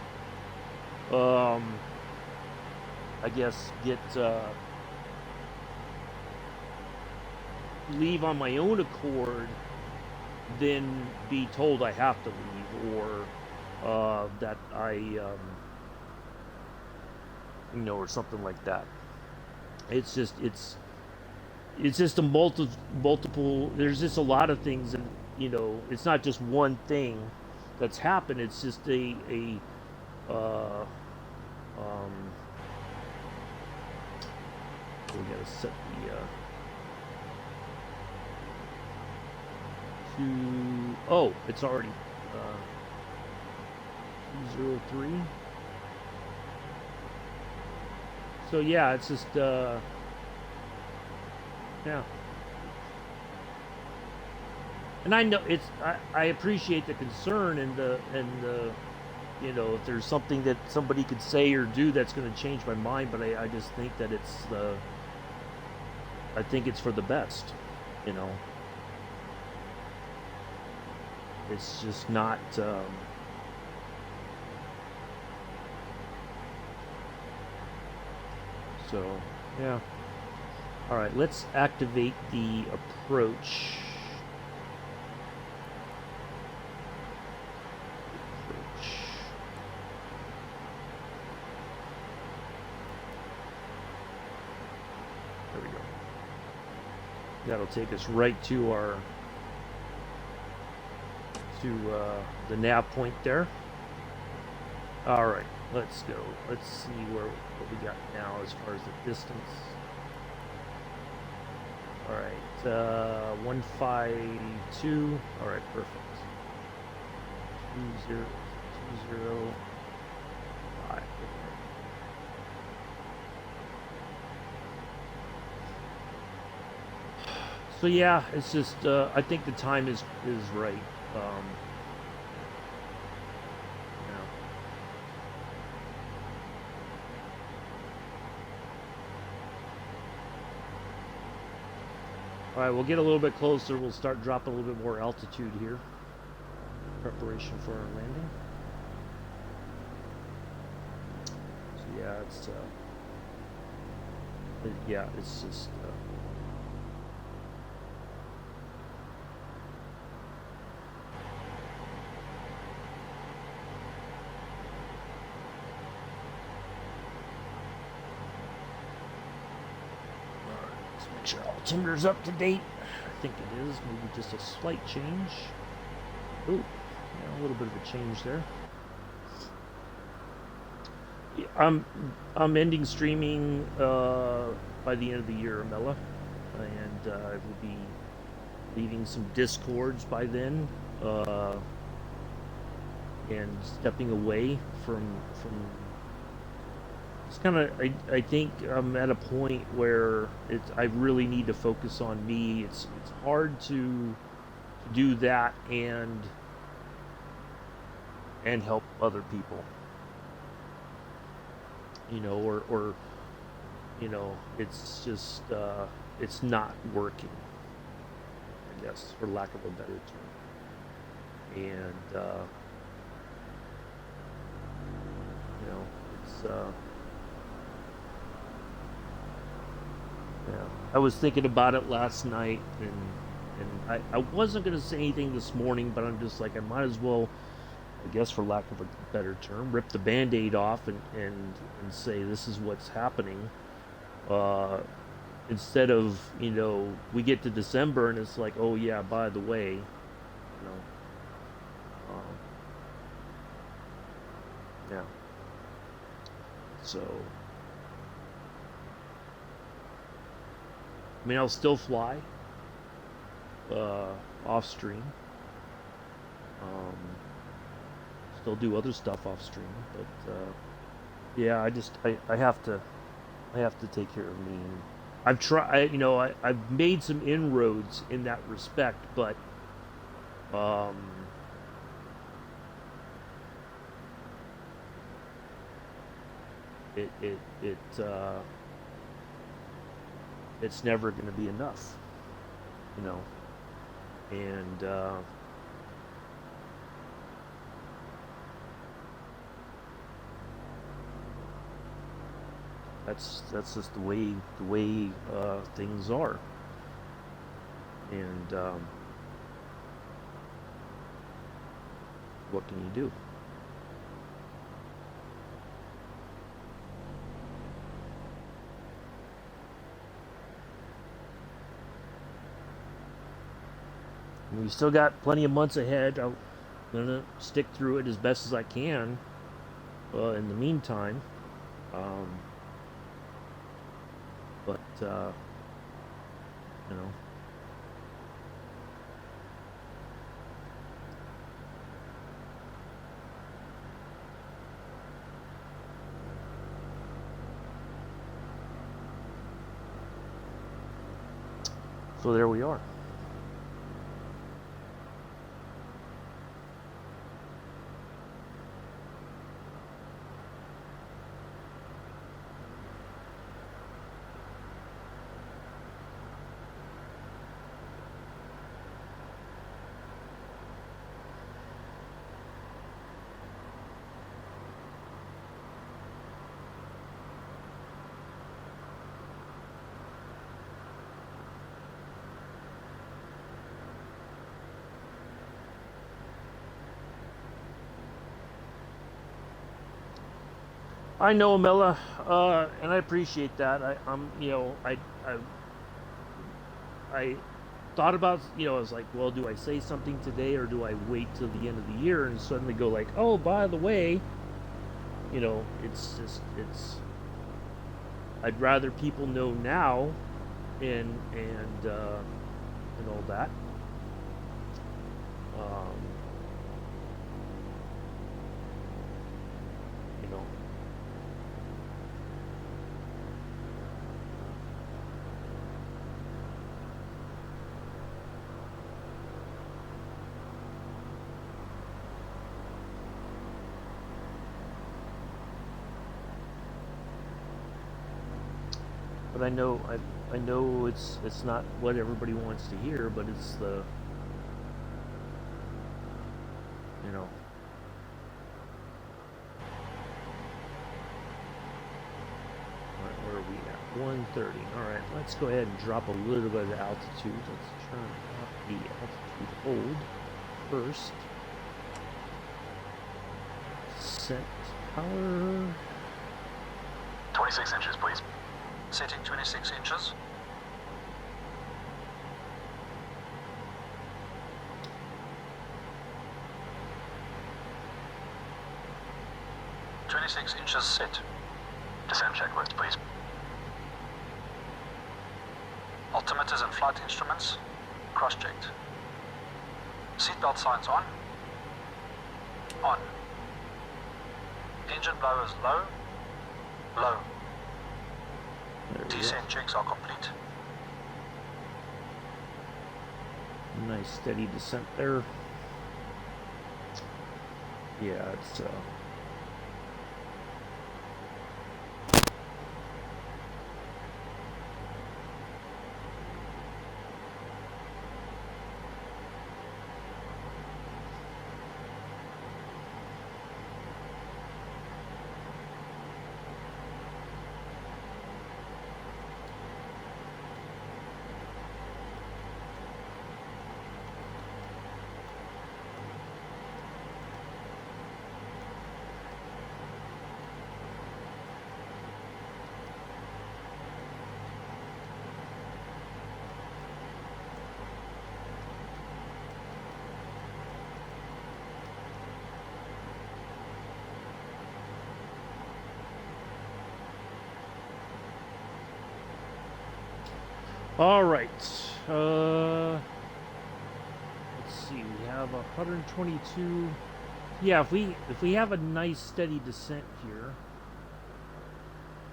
I guess get leave on my own accord than be told I have to leave, or that or something like that. It's just a multiple. There's just a lot of things, and it's not just one thing that's happened. It's just a we gotta set the it's already 203. So yeah, it's just yeah. And I know I appreciate the concern and the if there's something that somebody could say or do that's going to change my mind, but I just think that I think it's for the best, It's just not so yeah. All right, let's activate the approach. There we go. That'll take us right to our the nav point there. All right, let's go. Let's see what we got now as far as the distance. All right, 152. All right, perfect. 20. 205. So yeah, it's just I think the time is right. Yeah. All right, we'll get a little bit closer. We'll start dropping a little bit more altitude here. Preparation for our landing. So yeah, it's just. Let's make sure all timber's up to date. I think it is. Maybe just a slight change. Ooh, yeah, a little bit of a change there. Yeah, I'm ending streaming by the end of the year, Mela, and I will be leaving some discords by then, and stepping away from. It's kind of I think I'm at a point where I really need to focus on me. It's hard to do that and help other people, or it's just it's not working, I guess, for lack of a better term. And it's yeah. I was thinking about it last night, and I wasn't gonna say anything this morning, but I'm just like, I might as well, I guess, for lack of a better term, rip the band-aid off and say this is what's happening. Uh, Instead of, we get to December and it's like, oh yeah, by the way, um, yeah. So, I mean, I'll still fly off stream. Um, Still do other stuff off stream, but yeah, I have to take care of me. I've tried, I've made some inroads in that respect, but um, it it's never going to be enough, you know, and that's just the way things are, and what can you do? We still got plenty of months ahead. I'm gonna stick through it as best as I can. In the meantime, um, but you know, so there we are. I know, Mela, and I appreciate that. I thought about, I was like, well, do I say something today or do I wait till the end of the year and suddenly go like, oh, by the way, I'd rather people know now, and all that. Um, But I know it's not what everybody wants to hear, but it's the, you know. Alright, where are we at? 130. Alright, let's go ahead and drop a little bit of altitude. Let's turn off the altitude hold first. Set power. 26 inches, please. Setting 26 inches. Inches set. Descent checklist, please. Altimeters and flight instruments cross-checked. Seatbelt signs on. On. Engine blowers low. Low. There we go. Descent checks are complete. Nice steady descent there. Yeah, it's all right. Let's see. We have 122. Yeah, if we have a nice steady descent here,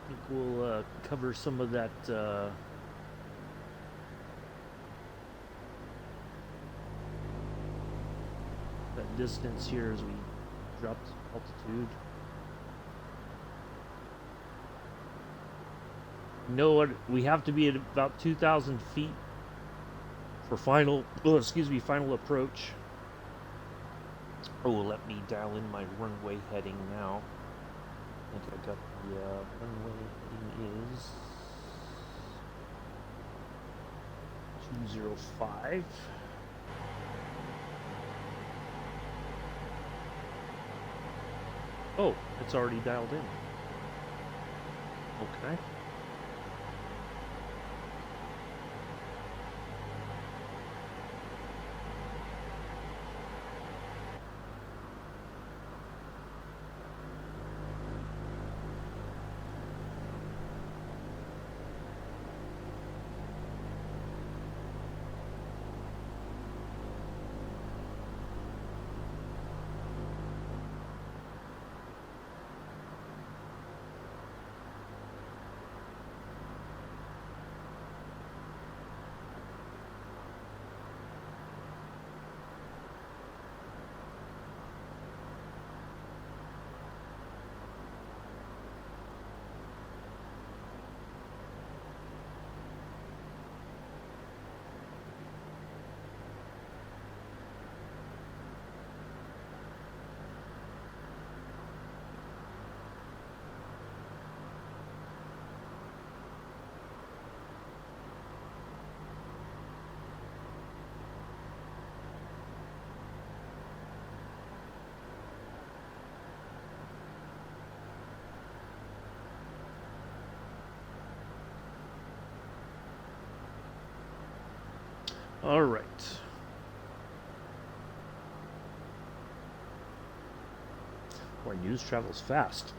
I think we'll cover some of that. That distance here as we drop altitude. You know what? We have to be at about 2,000 feet for final. Oh, excuse me, final approach. Oh, let me dial in my runway heading now. I think I got the runway heading is 205. Oh, it's already dialed in. Okay. All right. Boy, news travels fast.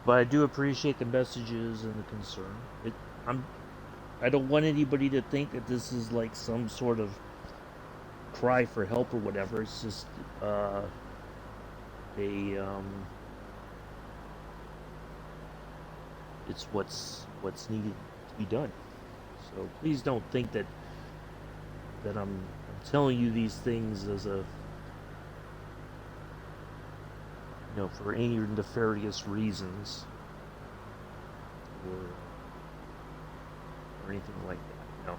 But I do appreciate the messages and the concern. I'm I don't want anybody to think that this is like some sort of cry for help or whatever. It's just a it's what's needed to be done. So please don't think that I'm telling you these things as a for any nefarious reasons or anything like that. No,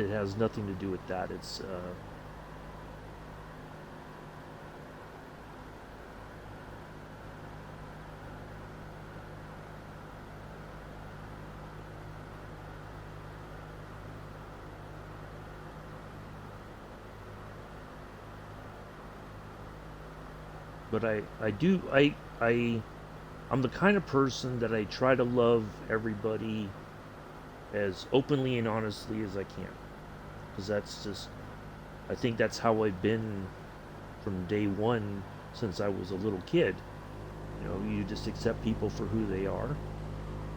it has nothing to do with that. It's but I'm the kind of person that I try to love everybody as openly and honestly as I can, because that's just I think that's how I've been from day one since I was a little kid. You just accept people for who they are.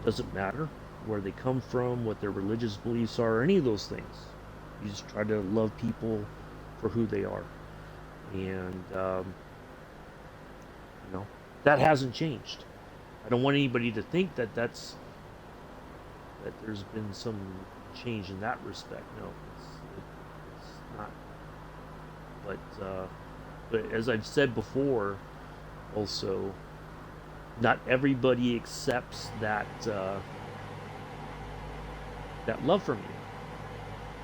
Doesn't matter where they come from, what their religious beliefs are, or any of those things. You just try to love people for who they are, and that hasn't changed. I don't want anybody to think that there's been some change in that respect. No, it's not. But as I've said before, also, not everybody accepts that love from you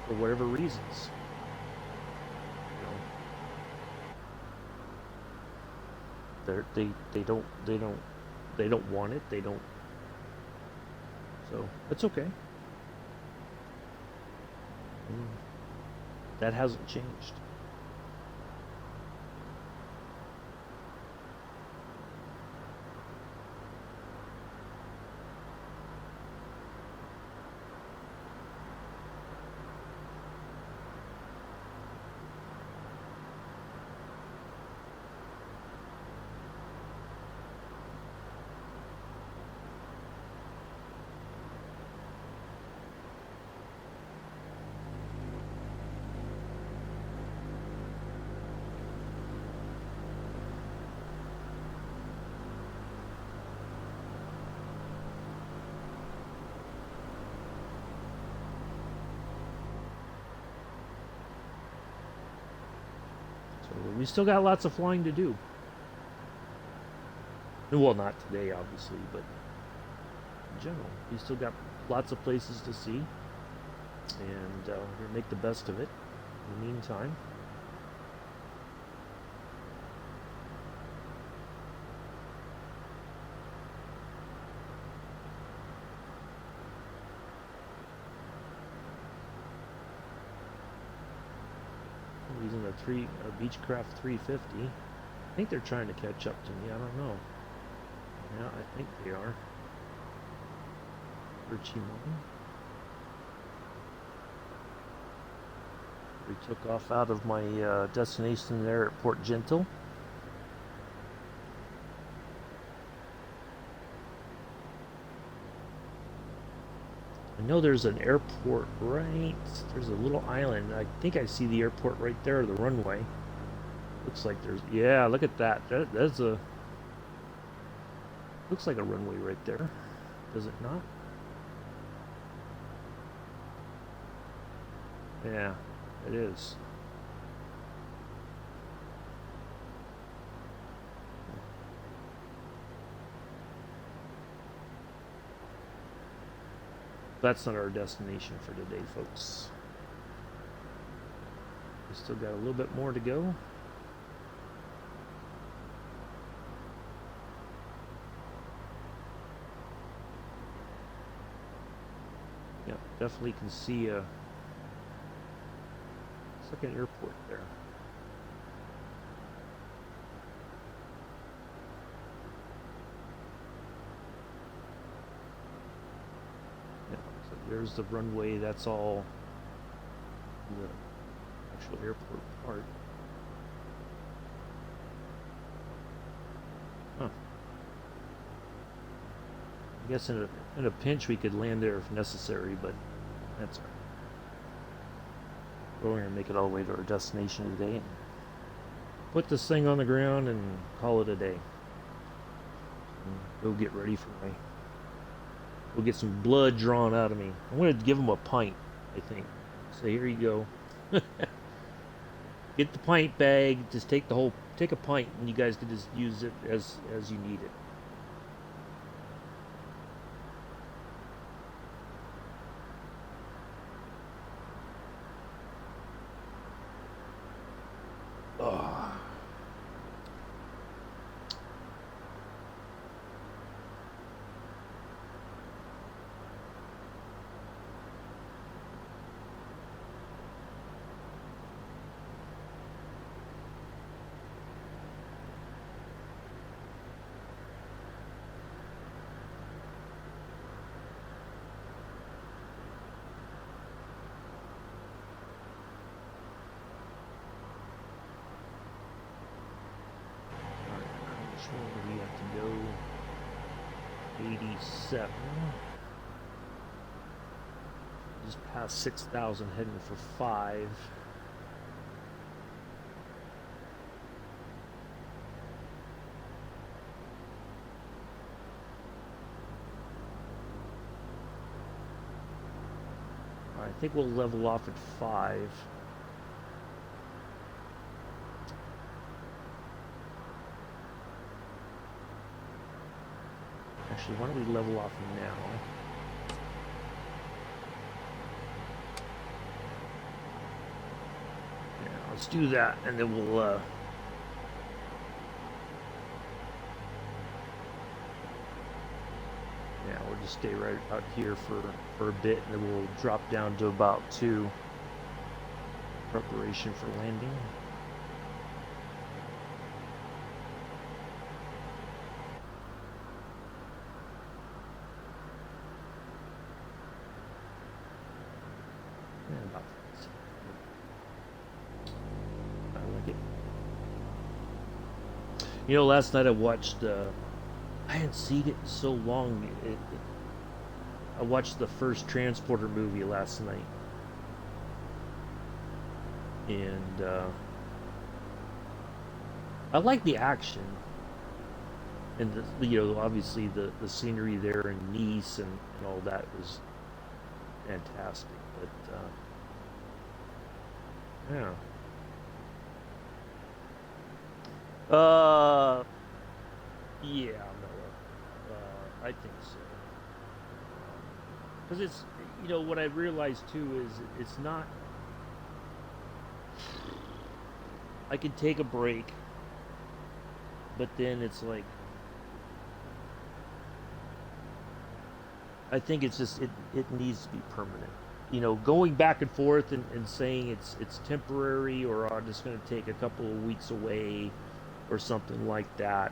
for whatever reasons. They don't want it. They don't. So that's okay. That hasn't changed. We still got lots of flying to do. Well, not today, obviously, but in general, we still got lots of places to see, and we're gonna make the best of it. In the meantime, using a Beechcraft 350. I think they're trying to catch up to me. I don't know. Yeah, I think they are. We took off out of my destination there at Port Gentil. I know there's an airport right. There's a little island. I think I see the airport right there, the runway. Looks like there's. Yeah, look at that. That's a. Looks like a runway right there. Does it not? Yeah, it is. That's not our destination for today, folks. We still got a little bit more to go. Yeah, definitely can see a second airport there. There's the runway, that's all the actual airport part. Huh. I guess in a pinch we could land there if necessary, but that's all right. We're going to make it all the way to our destination today and put this thing on the ground and call it a day. And go get ready for my. We'll get some blood drawn out of me. I'm going to give him a pint, I think. So here you go. Get the pint bag. Just take a pint, and you guys can just use it as you need it. Oh. We have to go 87. Just past 6,000, heading for 5. All right, I think we'll level off at 5. Actually, why don't we level off now? Yeah, let's do that, and then we'll just stay right out here for a bit, and then we'll drop down to about 2. Preparation for landing. You know, last night I watched, I hadn't seen it in so long. I watched the first Transporter movie last night. And, I like the action. And, obviously the scenery there in Nice and all that was fantastic. But, yeah. Yeah, no, I think so. Because it's, what I realized too is it's not. I can take a break, but then it's like. I think it's just it needs to be permanent. Going back and forth and saying it's temporary or I'm just going to take a couple of weeks away or something like that.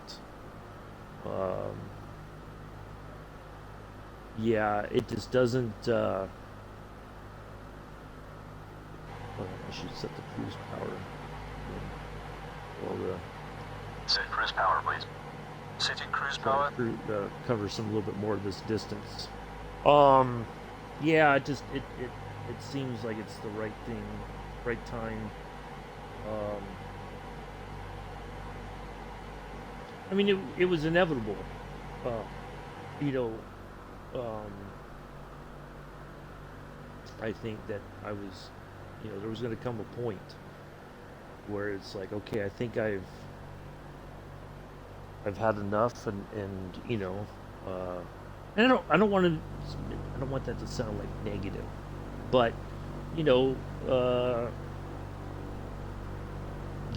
Yeah, it just doesn't. I should set the cruise power. Or Set cruise power, please. Setting cruise power. Cover some a little bit more of this distance. Yeah, it seems like it's the right thing, right time. I mean, it was inevitable. You know, I think that there was going to come a point where it's like, okay, I think I've had enough, and and I don't want that to sound like negative, but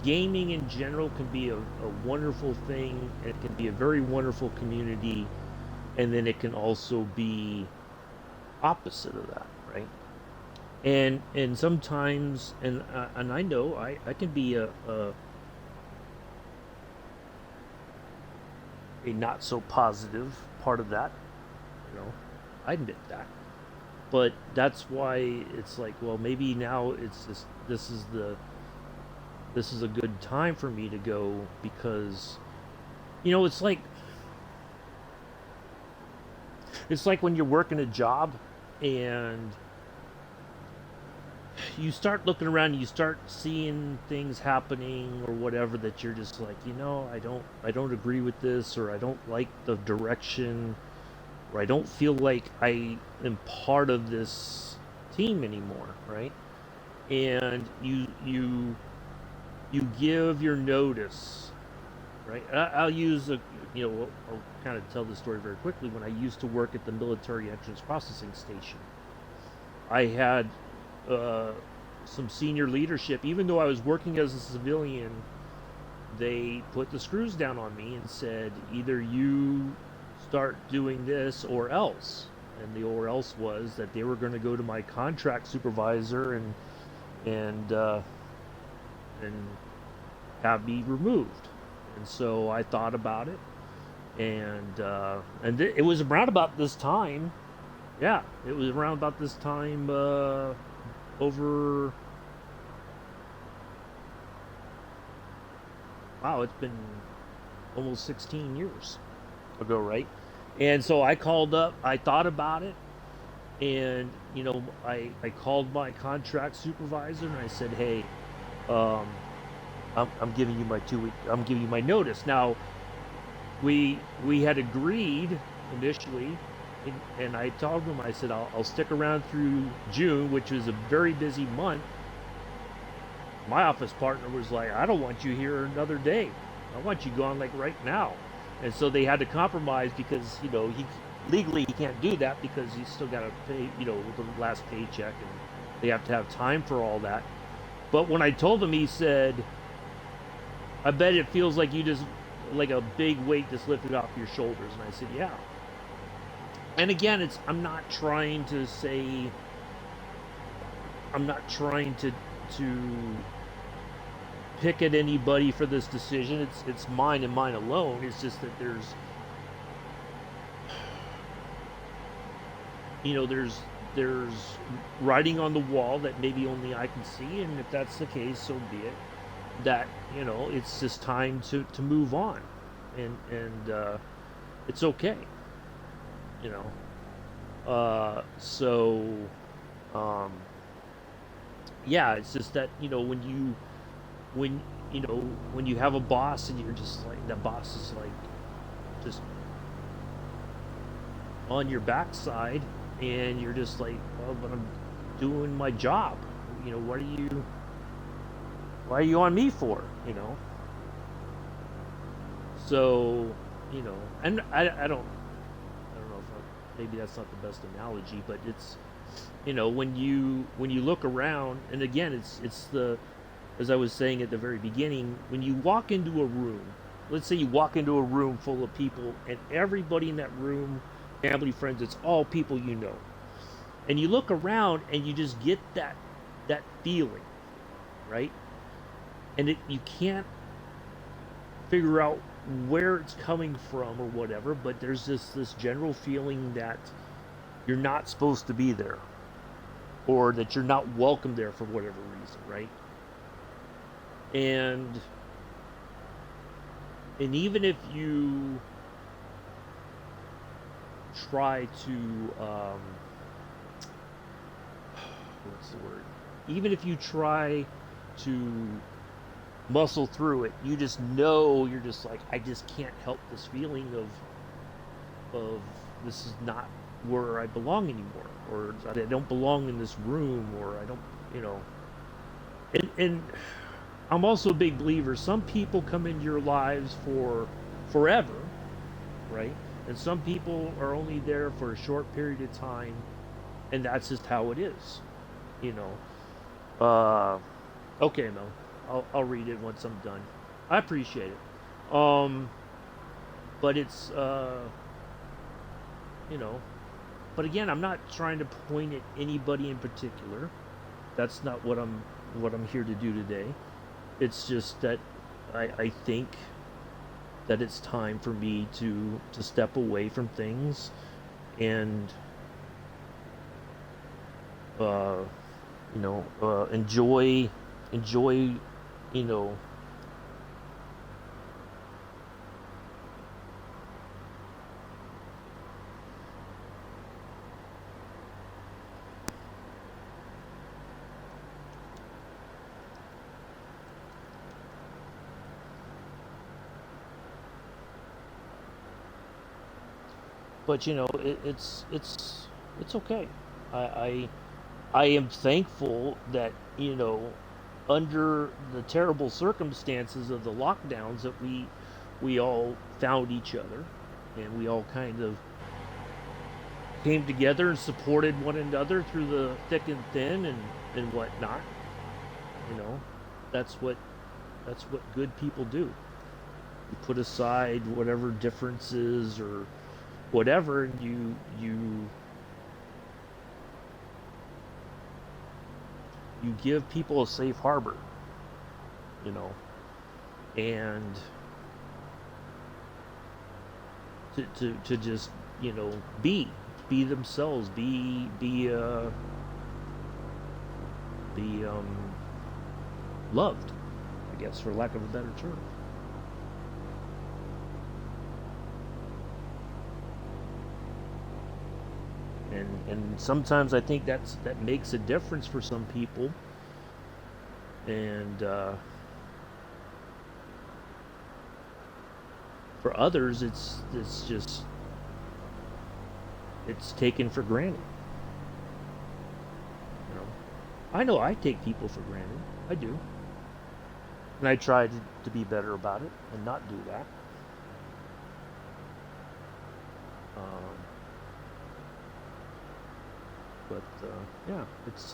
gaming in general can be a wonderful thing. It can be a very wonderful community, and then it can also be opposite of that, right? And sometimes, and I know I can be a not so positive part of that, I admit that. But that's why it's like, well, maybe now it's just this is a good time for me to go, because it's like It's like when you're working a job and you start looking around and you start seeing things happening or whatever that you're just like, I don't agree with this, or I don't like the direction, or I don't feel like I am part of this team anymore, right? And you give your notice, right? I'll use I'll kind of tell the story very quickly. When I used to work at the military entrance processing station, I had uh, some senior leadership. Even though I was working as a civilian, they put the screws down on me and said, either you start doing this or else. And the or else was that they were going to go to my contract supervisor and and have me removed. And so I thought about it, and it was around about this time. Yeah, it was around about this time. Over Wow, it's been almost 16 years ago, right? And so I called up. I thought about it, and I called my contract supervisor and I said, hey, um, I'm giving you my 2 week. I'm giving you my notice. Now we had agreed initially, and I told him, I said, I'll stick around through June, which was a very busy month. My office partner was like, I don't want you here another day. I want you gone like right now. And so they had to compromise because he legally he can't do that because he's still got to pay the last paycheck, and they have to have time for all that. But when I told him, he said, I bet it feels like you just like a big weight just lifted off your shoulders. And I said, yeah. And again, I'm not trying to say, I'm not trying to pick at anybody for this decision. It's mine and mine alone. It's just that there's writing on the wall that maybe only I can see, and if that's the case, so be it. That it's just time to move on, and it's okay. you know so yeah, it's just that when when you have a boss and you're just like, the boss is like just on your backside, and you're just like, well, but I'm doing my job. Why are you on me for? So and I don't know if maybe that's not the best analogy, but it's when you look around, and again, it's the, as I was saying at the very beginning, when you walk into a room, let's say you walk into a room full of people, and everybody in that room, family, friends, it's all people and you look around and you just get that feeling, right? And you can't figure out where it's coming from or whatever, but there's this general feeling that you're not supposed to be there, or that you're not welcome there for whatever reason, right? And even if you try to what's the word? Even if you try to muscle through it, you just know, you're just like, I just can't help this feeling of this is not where I belong anymore, or I don't belong in this room, or I don't, and I'm also a big believer, some people come into your lives for forever, right? And some people are only there for a short period of time, and that's just how it is, okay, Mel, I'll read it once I'm done. I appreciate it. But it's but again, I'm not trying to point at anybody in particular. That's not what I'm here to do today. It's just that I think that it's time for me to step away from things and enjoy you know but you know, it's okay. I I am thankful that, you know, under the terrible circumstances of the lockdowns, that we all found each other, and we all kind of came together and supported one another through the thick and thin, and whatnot. You know, that's what that's what good people do. You put aside whatever differences or whatever, and you give people a safe harbor. You know, and to just, you know, be themselves, be loved, I guess, for lack of a better term. And sometimes I think that makes a difference for some people, and for others it's just it's taken for granted. You know, I know I take people for granted. I do, and I try to be better about it and not do that. Um, but yeah, it's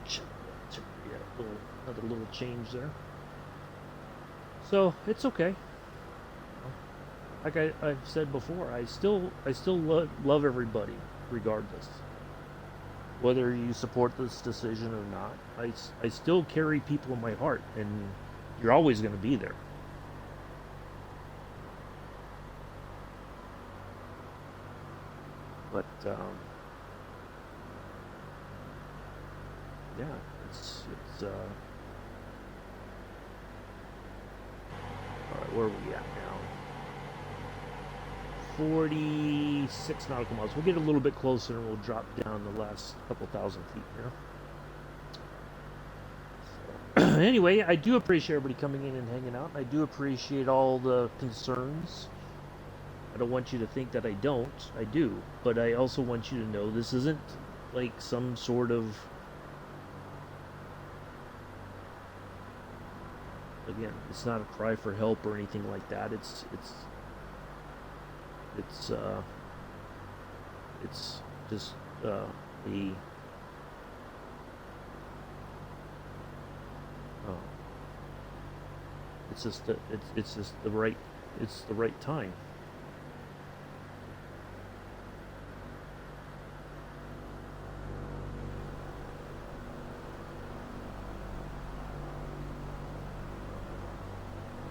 just yeah, another little change there. So it's okay. Like I've said before, I still love everybody regardless. Whether you support this decision or not, I still carry people in my heart, and you're always going to be there. But yeah, it's all right. Where are we at now? 46 nautical miles. We'll get a little bit closer and we'll drop down the last couple thousand feet here. So, anyway, I do appreciate everybody coming in and hanging out. I do appreciate all the concerns. I don't want you to think that I don't. I do. But I also want you to know this isn't like some sort of, again, it's not a cry for help or anything like that. It's it's just a uh, it's just the right, it's the right time.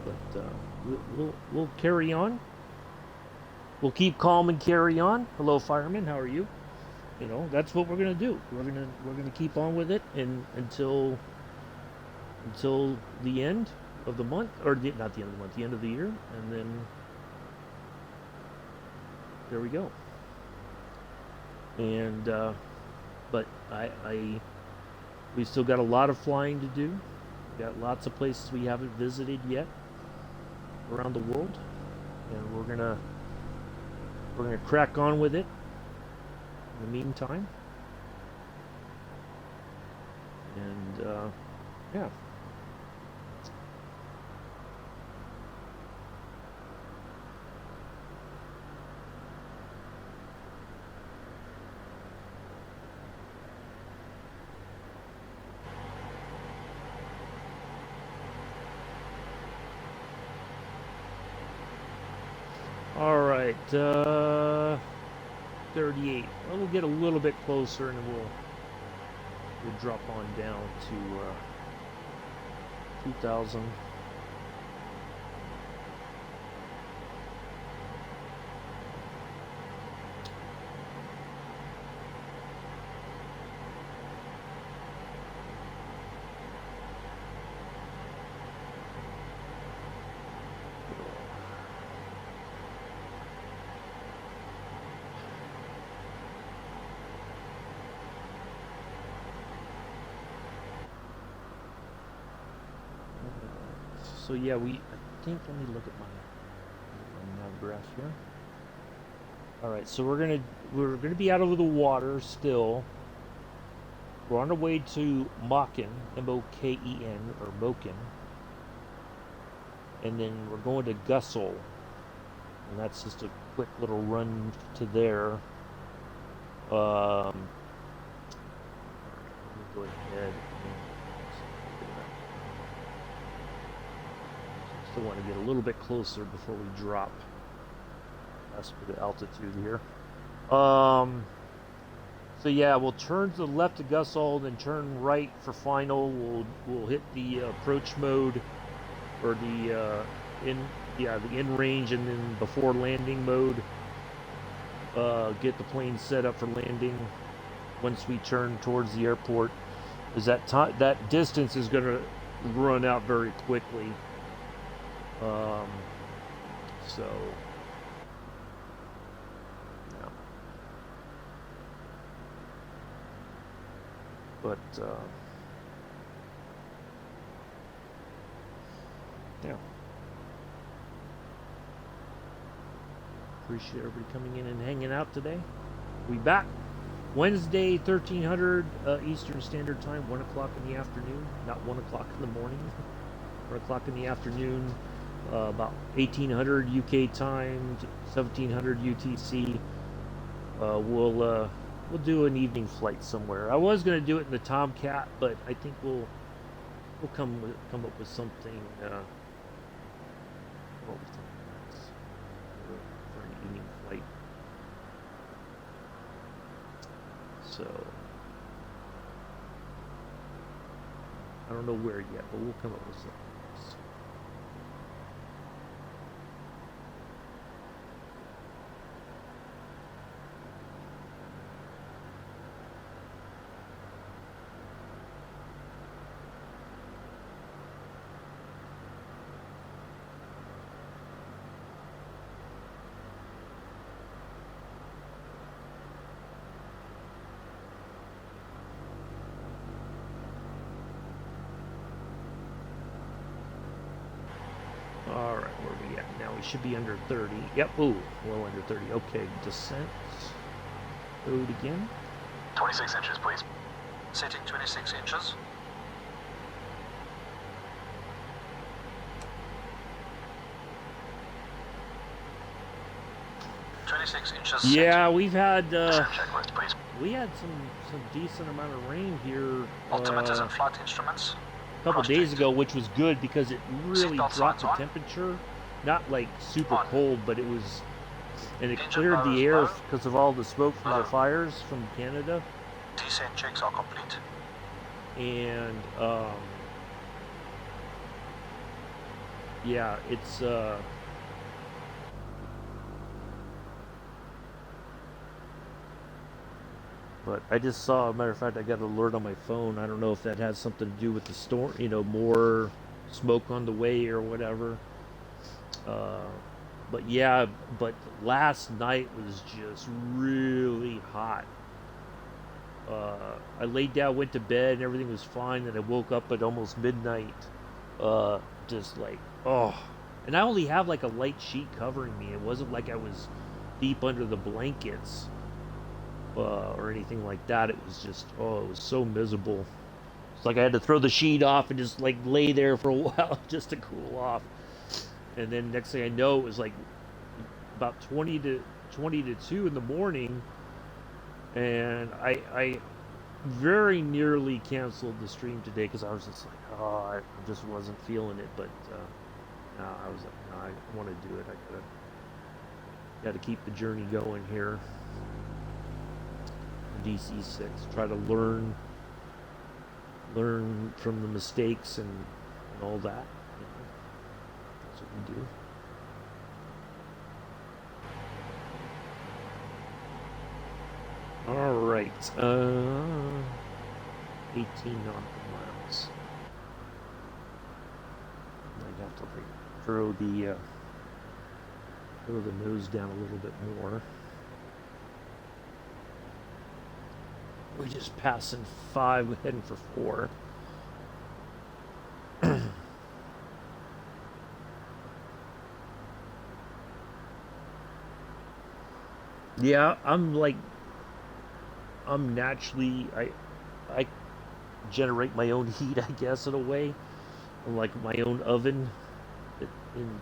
But we'll carry on. We'll keep calm and carry on. Hello, fireman. How are you? You know, that's what we're gonna do. We're gonna keep on with it, and until the end of the month, or not the end of the month, the end of the year, and then there we go. And but I we still got a lot of flying to do. We got lots of places we haven't visited yet around the world, and we're gonna crack on with it in the meantime. And yeah. All right, 38. Well, we'll get a little bit closer, and we'll drop on down to 2,000. So yeah, I think, let me look at my nav graph here. All right, so we're gonna be out over the water still. We're on our way to Moken, M-O-K-E-N, or Moken, and then we're going to Gussel, and that's just a quick little run to there. Let me go ahead and still want to get a little bit closer before we drop. That's for the altitude here. So yeah, we'll turn to the left to Gussel, then turn right for final. We'll hit the approach mode, or the in range, and then before landing mode. Get the plane set up for landing. Once we turn towards the airport, is that distance is going to run out very quickly. So. But, yeah. Appreciate everybody coming in and hanging out today. We back Wednesday, 1300 Eastern Standard Time, 1 o'clock in the afternoon. Not 1 o'clock in the morning, 1 o'clock in the afternoon. About 1800 UK time, 1700 UTC. We'll do an evening flight somewhere. I was going to do it in the Tomcat, but I think we'll come up with something. What we think for an evening flight. So I don't know where yet, but we'll come up with something. Alright, where are we at now? We should be under 30. Yep, ooh, well under 30. Okay, descent. Load again. 26 inches, please. Setting 26 inches. Yeah, we've had Checklist, please. we had some decent amount of rain here Altimeters and flight instruments. a couple days ago, which was good because it really Seatbelt dropped signs the on. temperature. Not like super On. cold, but it was, and it Engine cleared power is the air low. because of all the smoke from Low. the fires from Canada. Descent checks are complete. And yeah, it's but I just saw, a matter of fact, I got an alert on my phone. I don't know if that has something to do with the storm, more smoke on the way or whatever. But yeah, but last night was just really hot. I laid down, went to bed, and everything was fine. And I woke up at almost midnight, just like, oh. And I only have like a light sheet covering me. It wasn't like I was deep under the blankets or anything like that. It was just, oh, it was so miserable. It's like I had to throw the sheet off and just like lay there for a while just to cool off. And then next thing I know, it was like about 20 to 2 in the morning, and I very nearly canceled the stream today because I was just like, oh, I just wasn't feeling it. But no, I was like, no, I want to do it. I gotta keep the journey going here. DC-6, try to learn from the mistakes and all that. That's what we do. All right, 18 nautical miles. Might have to like throw the nose down a little bit more. We're just passing 5, we're heading for 4. Yeah, I'm naturally I generate my own heat, I guess, in a way. I'm like my own oven. In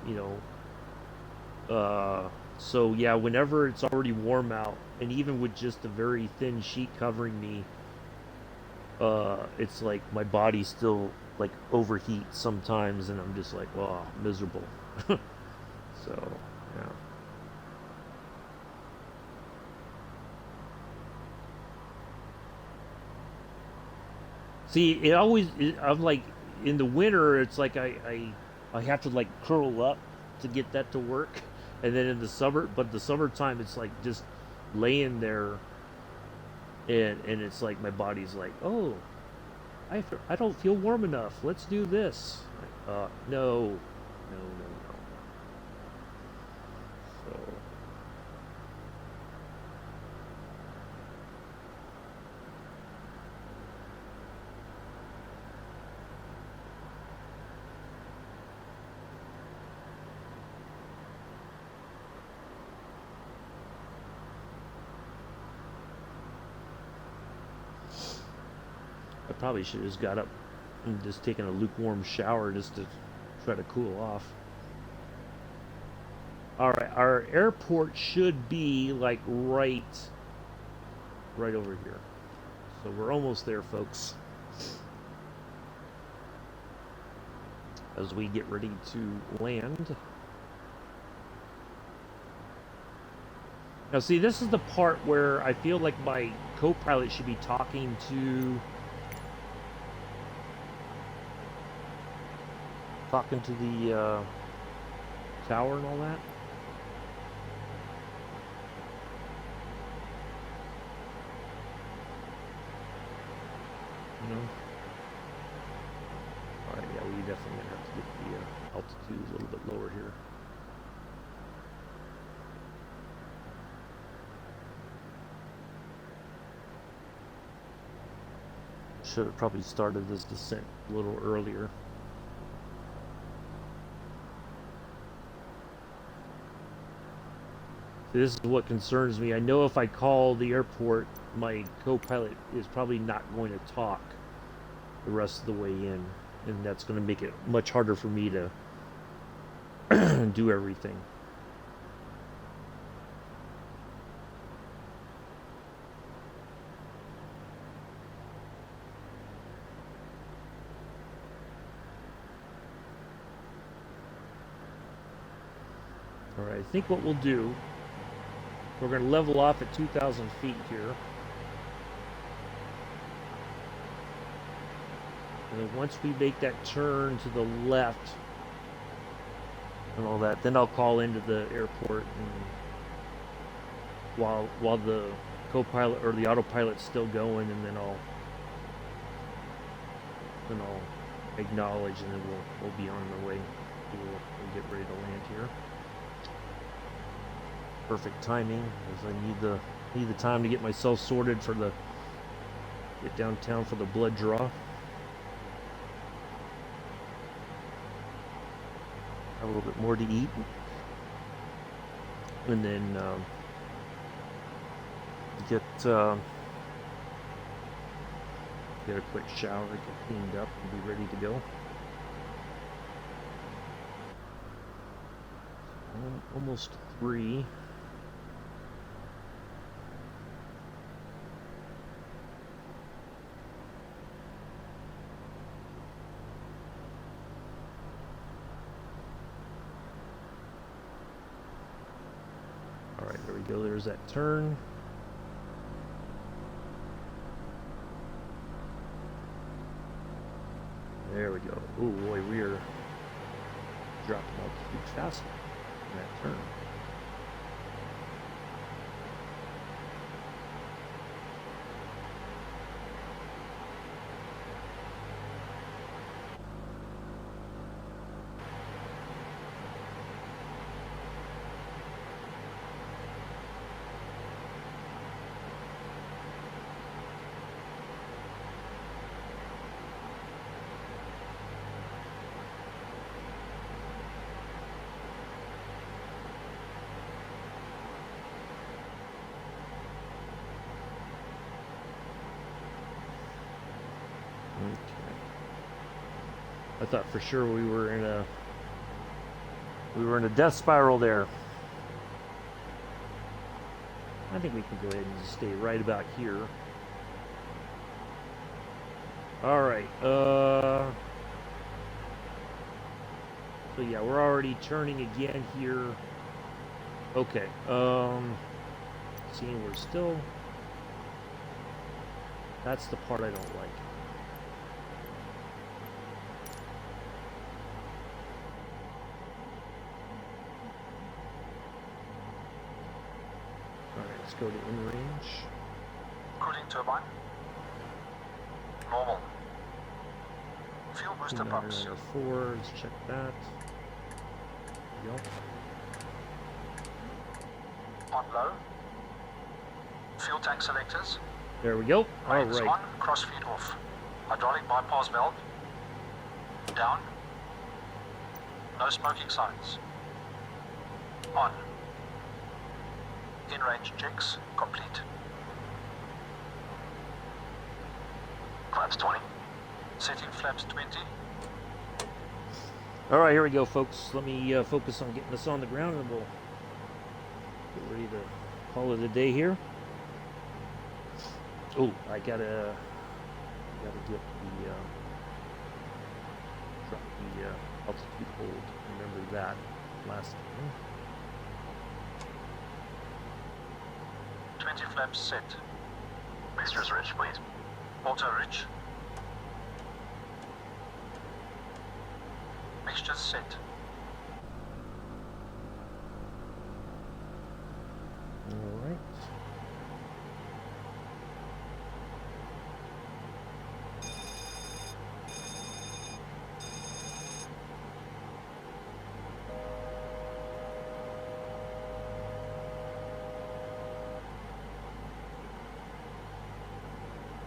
so yeah, whenever it's already warm out, and even with just a very thin sheet covering me, it's like my body still like overheats sometimes, and I'm just like, oh, miserable. So yeah. See, I'm like in the winter, it's like I have to like curl up to get that to work, and then in the summer, but the summertime, it's like just laying there, and it's like my body's like, oh, I don't feel warm enough. Let's do this. No, no, no, no. So I probably should have just got up and just taken a lukewarm shower just to try to cool off. All right, our airport should be like right over here. So we're almost there, folks. As we get ready to land. Now, see, this is the part where I feel like my co-pilot should be talking to the tower and all that. You know. All right, yeah, we definitely gonna have to get the altitude a little bit lower here. Should have probably started this descent a little earlier. This is what concerns me. I know if I call the airport, my co-pilot is probably not going to talk the rest of the way in, and that's going to make it much harder for me to do everything. All right, I think what we'll do, we're going to level off at 2,000 feet here. And then once we make that turn to the left and all that, then I'll call into the airport, and while the co-pilot or the autopilot's still going, and then I'll acknowledge, and then we'll be on the way. We'll get ready to land here. Perfect timing, as I need the time to get myself sorted for get downtown for the blood draw. Have a little bit more to eat, and then get a quick shower, get cleaned up, and be ready to go. Almost 3. Alright, there we go. There's that turn. There we go. Oh boy, we are dropping altitude fast in that turn. I thought for sure we were in a death spiral there. I think we can go ahead and just stay right about here. All right. So yeah, we're already turning again here. Okay. Seeing we're still. That's the part I don't like. Alright, let's go to in range. Cooling turbine. Normal. Fuel booster pumps. 4, let's check that. Yep. On low. Fuel tank selectors. There we go. Mains Alright. on, cross feed off. Hydraulic bypass valve. Down. No smoking signs. On. In-range checks complete. Flaps 20. Setting flaps 20. Alright, here we go, folks. Let me focus on getting this on the ground and we'll get ready to call it a day here. Oh, I gotta get the drop the altitude hold. Remember that last time. 20 flaps set. Mixtures rich, please. Auto rich. Mixtures set. All right.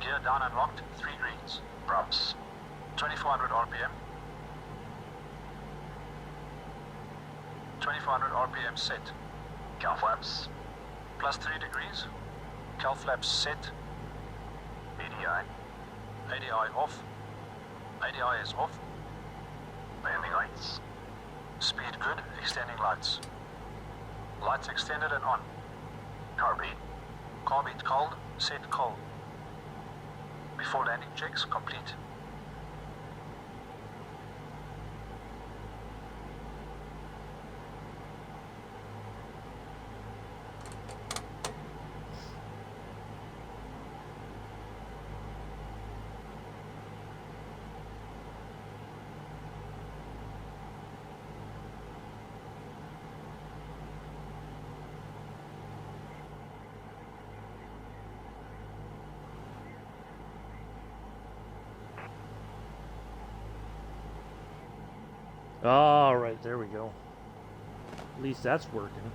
Gear down and locked, 3 greens. Props. 2400 RPM. 2400 RPM set. Cal flaps. Plus 3 degrees. Cal flaps set. ADI. ADI off. ADI is off. Landing lights. Speed good, extending lights. Lights extended and on. Carbide. Carbide cold, set cold. Before landing checks complete. All right, there we go. At least that's working.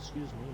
Excuse me.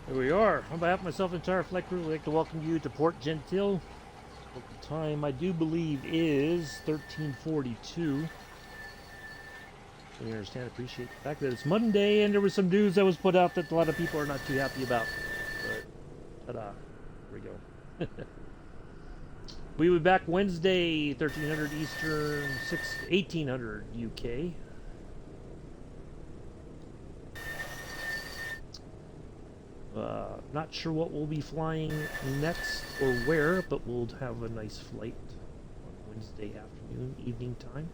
Here we are. On behalf of myself and the entire flight crew, I'd like to welcome you to Port Gentil. The time, I do believe, is 13:42. We understand, appreciate the fact that it's Monday, and there was some news that was put out that a lot of people are not too happy about. But, ta-da. Here we go. We will be back Wednesday, 1300 Eastern, 1800 UK. Not sure what we'll be flying next or where, but we'll have a nice flight on Wednesday afternoon, evening time.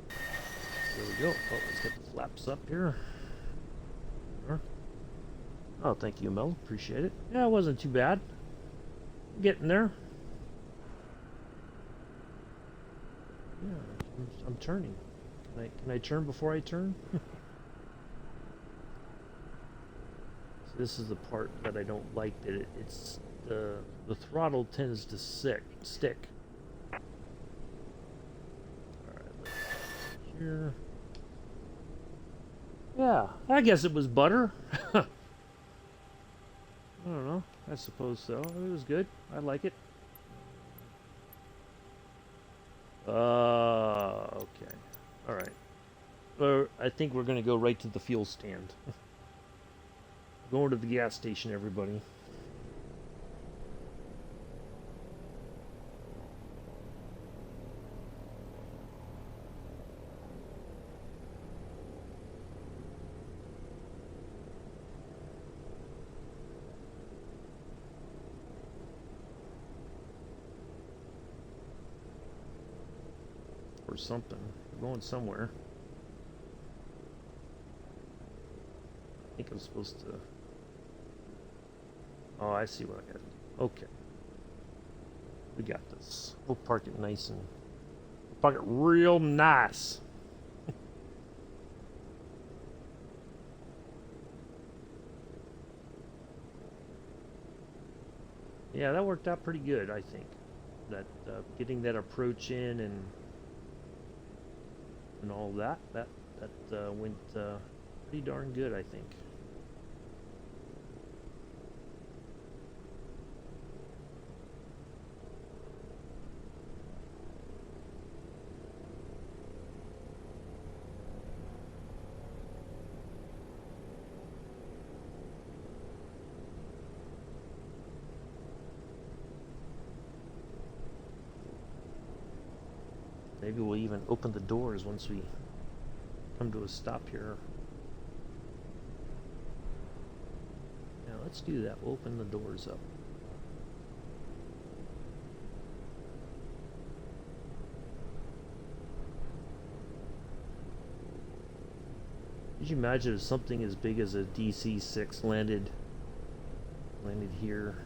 There we go. Oh, let's get the flaps up here. Oh, thank you, Mel. Appreciate it. Yeah, it wasn't too bad. Getting there. Yeah, I'm turning. Can I turn before I turn? This is the part that I don't like, that it's the throttle tends to stick. Alright, let's see here. Yeah, I guess it was butter. I don't know. I suppose so. It was good. I like it. Okay. Alright. I think we're gonna go right to the fuel stand. Going to the gas station, everybody. Or something. We're going somewhere. I think I'm supposed to... Oh, I see what I got. Okay. We got this. We'll park it nice and... We'll park it real nice. Yeah, that worked out pretty good, I think. That getting that approach in and all that went pretty darn good, I think. Maybe we'll even open the doors once we come to a stop here. Yeah, let's do that. We'll open the doors up. Could you imagine if something as big as a DC-6 landed here?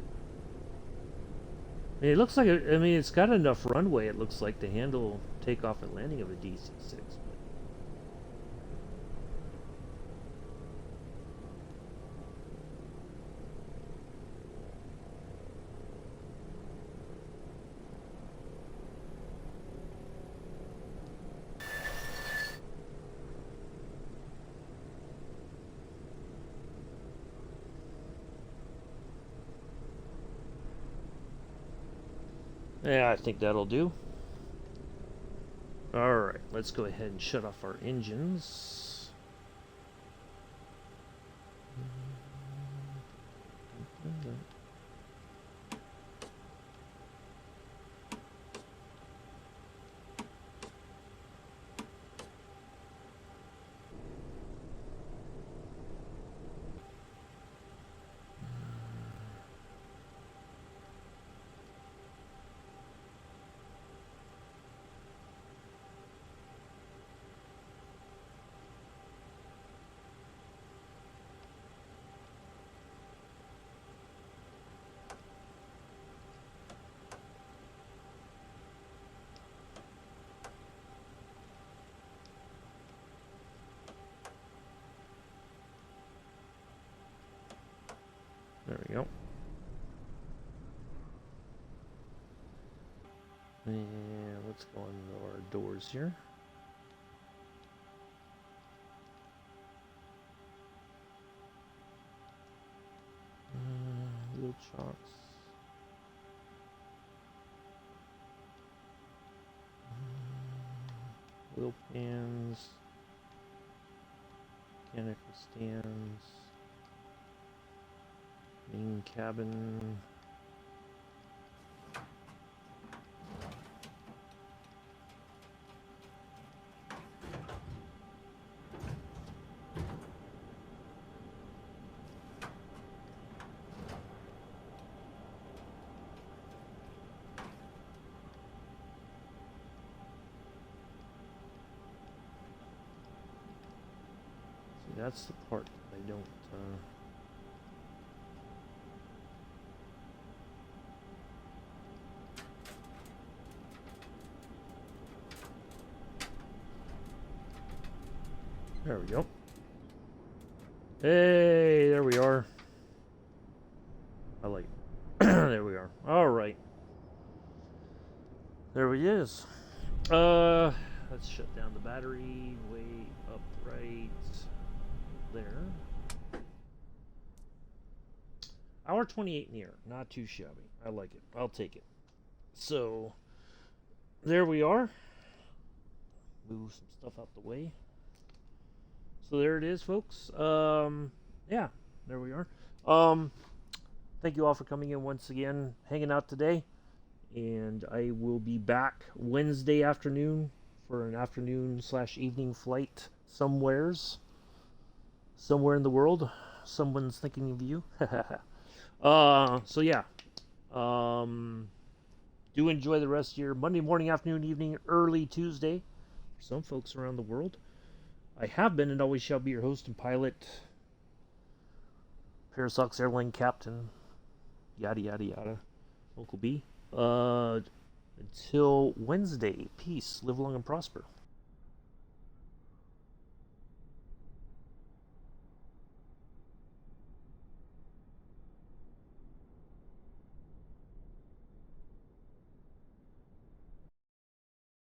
I mean, it looks like it's got enough runway, it looks like, to handle takeoff and landing of a DC-6. Yeah, I think that'll do. Alright, let's go ahead and shut off our engines. And let's go on our doors here. Little chocks. Little pans. Mechanical stands. Main cabin. That's the part that I don't, There we go. Hey, there we are. I like it. There we are. Alright. There he is. Let's shut down the battery. Way up right there. Hour 28 in the air. Not too shabby. I like it. I'll take it. So, there we are. Move some stuff out the way. So there it is, folks. Yeah, there we are. Thank you all for coming in once again, hanging out today. And I will be back Wednesday afternoon for an afternoon/evening flight somewhere in the world. Someone's thinking of you. So yeah. Do enjoy the rest of your Monday morning, afternoon, evening, early Tuesday. For some folks around the world. I have been and always shall be your host and pilot, Parasox Airline Captain, yada yada yada, Uncle B. Until Wednesday, peace, live long and prosper.